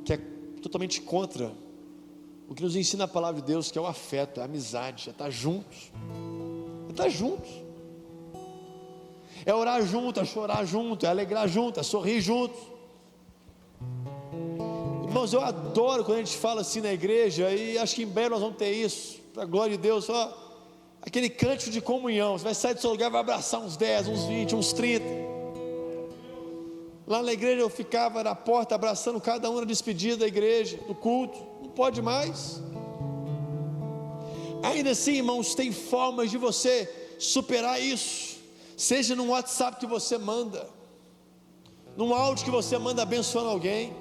que é totalmente contra o que nos ensina a palavra de Deus, que é o afeto, é a amizade, é estar juntos. É estar juntos. É orar junto, é chorar junto, é alegrar junto, é sorrir juntos. Irmãos, eu adoro quando a gente fala assim na igreja, e acho que em breve nós vamos ter isso, para a glória de Deus, aquele cântico de comunhão. Você vai sair do seu lugar e vai abraçar uns 10, uns 20, uns 30. Lá na igreja eu ficava na porta abraçando cada um na despedida da igreja, do culto. Não pode mais. Ainda assim, irmãos, tem formas de você superar isso. Seja num WhatsApp que você manda, num áudio que você manda abençoando alguém.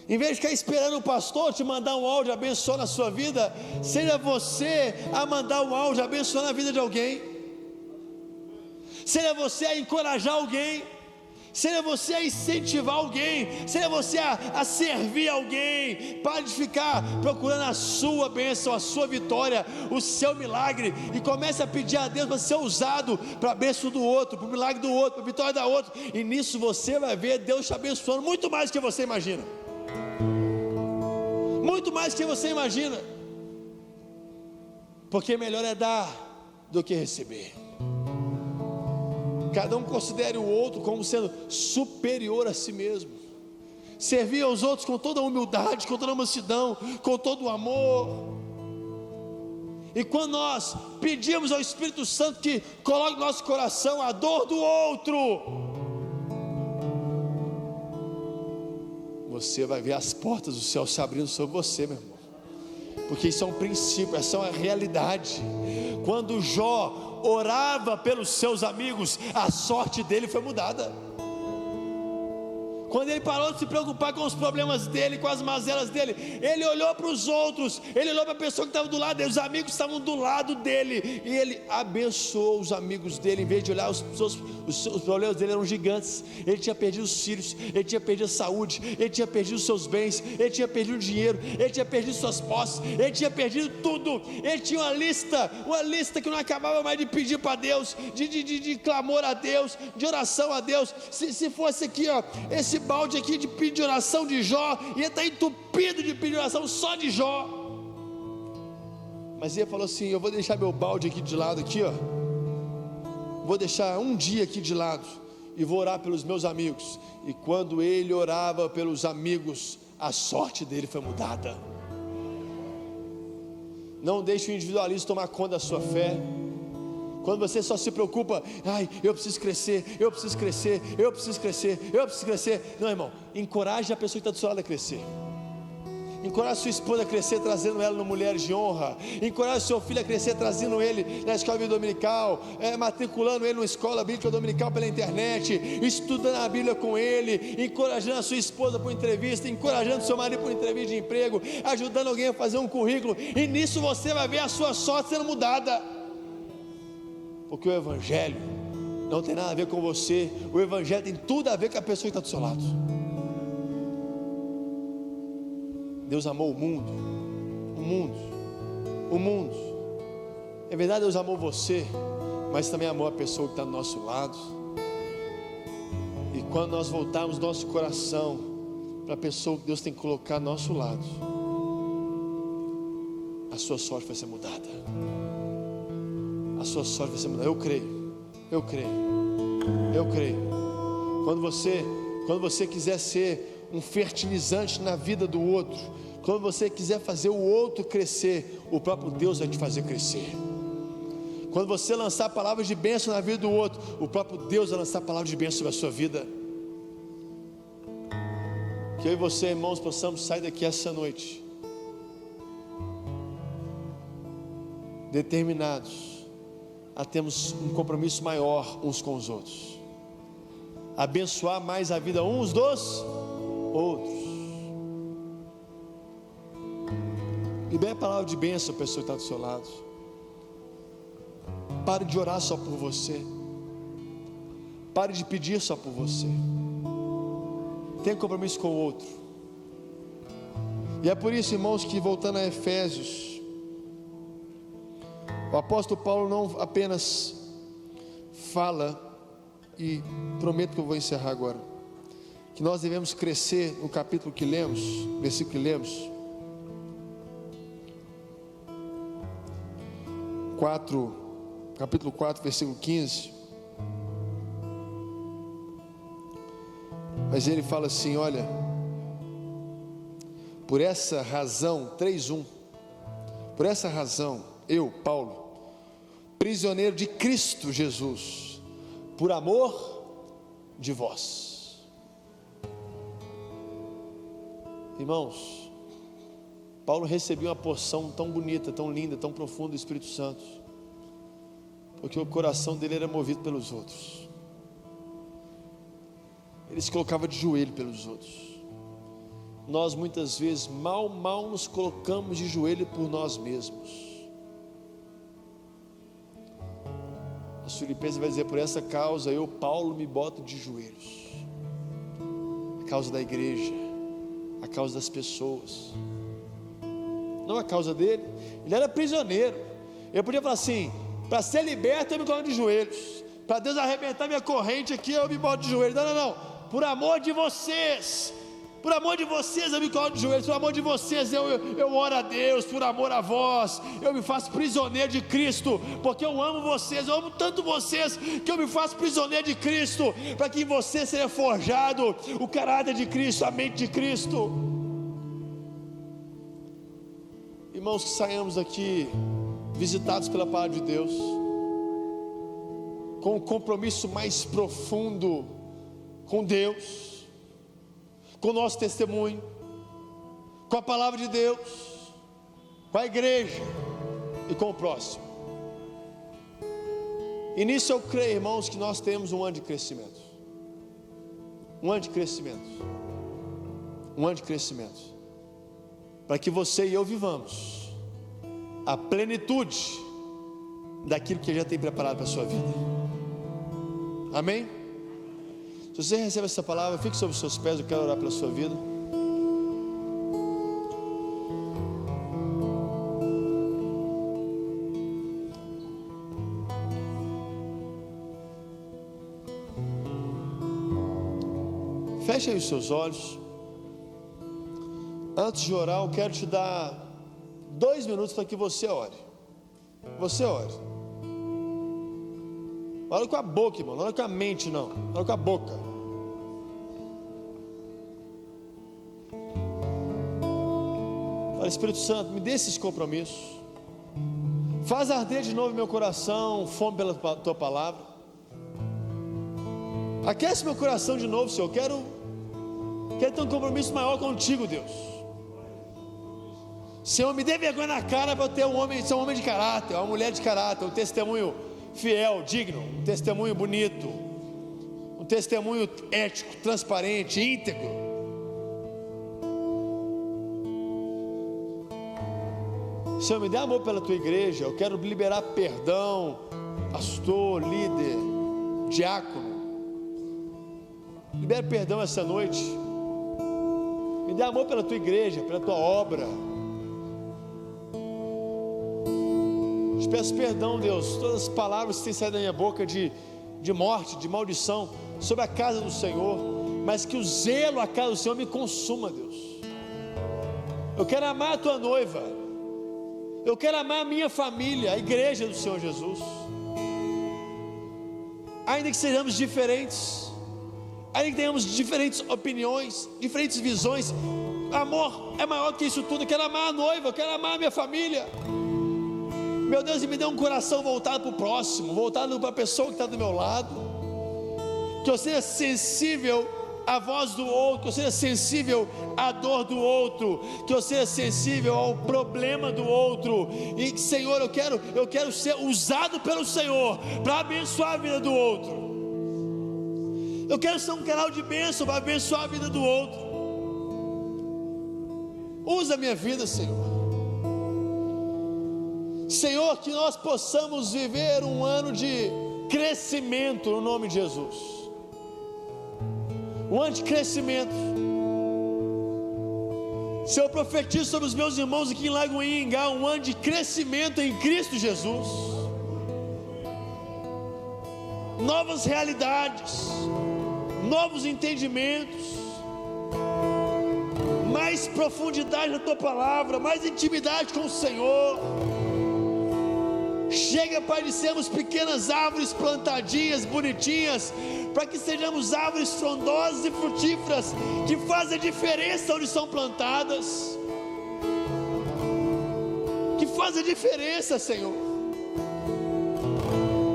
Em vez de ficar esperando o pastor te mandar um áudio abençoando a sua vida, seja você a mandar um áudio abençoando a vida de alguém. Seja você a encorajar alguém, seja você a incentivar alguém, seja você a servir alguém. Pare de ficar procurando a sua bênção, a sua vitória, o seu milagre, e comece a pedir a Deus para ser usado para a bênção do outro, para o milagre do outro, para a vitória da outro. E nisso você vai ver Deus te abençoando muito mais do que você imagina. Muito mais do que você imagina. Porque melhor é dar do que receber. Cada um considere o outro como sendo superior a si mesmo. Servir aos outros com toda a humildade, com toda a mansidão, com todo o amor. E quando nós pedimos ao Espírito Santo que coloque no nosso coração a dor do outro, você vai ver as portas do céu se abrindo sobre você, meu irmão. Porque isso é um princípio, essa é uma realidade. Quando Jó orava pelos seus amigos, a sorte dele foi mudada. Quando ele parou de se preocupar com os problemas dele, com as mazelas dele, ele olhou para os outros, ele olhou para a pessoa que estava do lado dele, os amigos estavam do lado dele, e ele abençoou os amigos dele. Em vez de olhar os problemas dele, eram gigantes. Ele tinha perdido os filhos, ele tinha perdido a saúde, ele tinha perdido os seus bens, ele tinha perdido o dinheiro, ele tinha perdido suas posses, ele tinha perdido tudo. Ele tinha uma lista que não acabava mais de pedir para Deus, de clamor a Deus, de oração a Deus. Se fosse aqui, esse balde aqui de pedir oração de Jó, ia estar entupido de pedir oração só de Jó. Mas ele falou assim: eu vou deixar meu balde aqui de lado aqui, vou deixar um dia aqui de lado e vou orar pelos meus amigos. E quando ele orava pelos amigos, a sorte dele foi mudada. Não deixe o individualismo tomar conta da sua fé. Quando você só se preocupa, eu preciso crescer, eu preciso crescer, eu preciso crescer, eu preciso crescer. Não, irmão, encoraje a pessoa que está do seu lado a crescer. Encoraje sua esposa a crescer, trazendo ela no Mulheres de Honra. Encoraje seu filho a crescer, trazendo ele na escola bíblica dominical, matriculando ele numa escola bíblica dominical pela internet, estudando a Bíblia com ele, encorajando a sua esposa para uma entrevista, encorajando seu marido para uma entrevista de emprego, ajudando alguém a fazer um currículo, e nisso você vai ver a sua sorte sendo mudada, porque o Evangelho não tem nada a ver com você, o Evangelho tem tudo a ver com a pessoa que está do seu lado. Deus amou o mundo. É verdade, Deus amou você, mas também amou a pessoa que está do nosso lado. E quando nós voltarmos nosso coração para a pessoa que Deus tem que colocar do nosso lado, a sua sorte vai ser mudada. A sua sorte vai ser mudada. Eu creio. Quando você quiser ser um fertilizante na vida do outro, quando você quiser fazer o outro crescer, o próprio Deus vai te fazer crescer. Quando você lançar palavras de bênção na vida do outro, o próprio Deus vai lançar palavras de bênção sobre a sua vida. Que eu e você, irmãos, possamos sair daqui essa noite determinados a termos um compromisso maior uns com os outros, abençoar mais a vida uns dos outros. Libere a palavra de bênção à pessoa que está do seu lado. Pare de orar só por você. Pare de pedir só por você. Tenha compromisso com o outro. E é por isso, irmãos, que voltando a Efésios, o apóstolo Paulo não apenas fala, e prometo que eu vou encerrar agora, que nós devemos crescer no capítulo que lemos, versículo que lemos, 4, capítulo 4, versículo 15. Mas ele fala assim, olha, por essa razão, 3:1, por essa razão, eu, Paulo, prisioneiro de Cristo Jesus, por amor de vós. Irmãos, Paulo recebeu uma porção tão bonita, tão linda, tão profunda do Espírito Santo, porque o coração dele era movido pelos outros. Ele se colocava de joelho pelos outros. Nós muitas vezes mal nos colocamos de joelho por nós mesmos. Os Filipenses vai dizer, por essa causa eu, Paulo, me boto de joelhos. A causa da igreja, a causa das pessoas, não a causa dele. Ele era prisioneiro. Ele podia falar assim, para ser liberto eu me coloco de joelhos, para Deus arrebentar minha corrente aqui eu me boto de joelhos. Não, por amor de vocês, eu me coloco de joelhos, por amor de vocês eu oro a Deus, por amor a vós, eu me faço prisioneiro de Cristo, porque eu amo vocês, eu amo tanto vocês, que eu me faço prisioneiro de Cristo, para que em você seja forjado o caráter de Cristo, a mente de Cristo. Irmãos, que saiamos aqui visitados pela palavra de Deus, com um compromisso mais profundo com Deus, com o nosso testemunho, com a palavra de Deus, com a igreja e com o próximo. E nisso eu creio, irmãos, que nós temos um ano de crescimento. Um ano de crescimento. Para que você e eu vivamos a plenitude daquilo que Ele já tem preparado para a sua vida. Amém? Se você recebe essa palavra, fique sobre os seus pés, eu quero orar pela sua vida. Feche aí os seus olhos. Antes de orar, eu quero te dar 2 minutos para que você ore. Você ore. Ora com a boca, irmão, não ora com a mente, não. Ora com a boca. Fala, Espírito Santo, me dê esses compromissos. Faz arder de novo meu coração, fome pela tua palavra. Aquece meu coração de novo, Senhor. Quero ter um compromisso maior contigo, Deus. Senhor, me dê vergonha na cara para eu ter ser um homem de caráter, uma mulher de caráter, um testemunho fiel, digno, um testemunho bonito, um testemunho ético, transparente, íntegro. Senhor, me dê amor pela tua igreja. Eu quero liberar perdão, pastor, líder, diácono. Libera perdão essa noite. Me dê amor pela tua igreja, pela tua obra. Te peço perdão, Deus, todas as palavras que têm saído da minha boca de morte, de maldição sobre a casa do Senhor, mas que o zelo à casa do Senhor me consuma, Deus. Eu quero amar a tua noiva, eu quero amar a minha família, a igreja do Senhor Jesus, ainda que sejamos diferentes, ainda que tenhamos diferentes opiniões, diferentes visões. Amor é maior que isso tudo. Eu quero amar a noiva, eu quero amar a minha família. Meu Deus, e me dê um coração voltado para o próximo, voltado para a pessoa que está do meu lado, que eu seja sensível à voz do outro, que eu seja sensível à dor do outro, que eu seja sensível ao problema do outro. E Senhor, eu quero ser usado pelo Senhor para abençoar a vida do outro. Eu quero ser um canal de bênção para abençoar a vida do outro. Usa a minha vida, Senhor. Senhor, que nós possamos viver um ano de crescimento no nome de Jesus. Um ano de crescimento. Senhor, eu profetizo sobre os meus irmãos aqui em Lagoinha, um ano de crescimento em Cristo Jesus. Novas realidades, novos entendimentos, mais profundidade na tua palavra, mais intimidade com o Senhor. Chega, Pai, de sermos pequenas árvores plantadinhas, bonitinhas, para que sejamos árvores frondosas e frutíferas, que fazem a diferença onde são plantadas, que fazem a diferença, Senhor.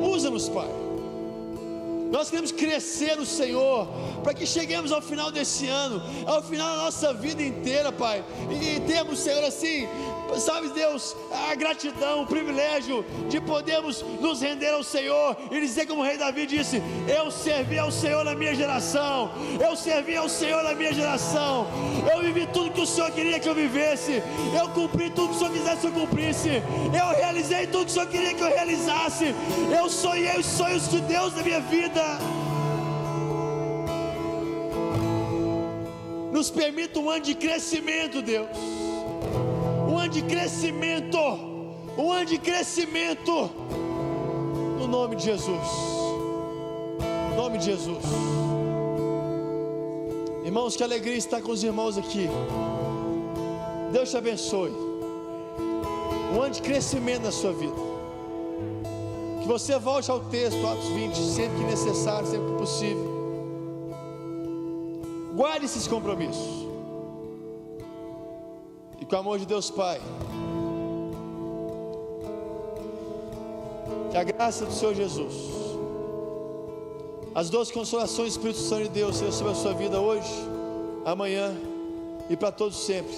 Usa-nos, Pai. Nós queremos crescer no Senhor, para que cheguemos ao final desse ano, ao final da nossa vida inteira, Pai, e temos, Senhor, assim, sabe, Deus, a gratidão, o privilégio de podermos nos render ao Senhor e dizer como o rei Davi disse: eu servi ao Senhor na minha geração, eu servi ao Senhor na minha geração, eu vivi tudo que o Senhor queria que eu vivesse, eu cumpri tudo que o Senhor quisesse que eu cumprisse, eu realizei tudo que o Senhor queria que eu realizasse, eu sonhei os sonhos de Deus na minha vida. Nos permita um ano de crescimento, Deus, um ano de crescimento, um ano de crescimento, no nome de Jesus, no nome de Jesus. Irmãos, que alegria estar com os irmãos aqui. Deus te abençoe. Um ano de crescimento na sua vida. Que você volte ao texto, Atos 20, sempre que necessário, sempre que possível. Guarde esses compromissos. E com o amor de Deus Pai, que a graça do Senhor Jesus, as doces consolações do Espírito Santo de Deus sejam sobre a sua vida hoje, amanhã e para todos sempre,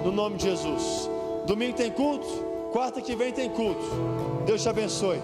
no nome de Jesus. Domingo tem culto, quarta que vem tem culto. Deus te abençoe.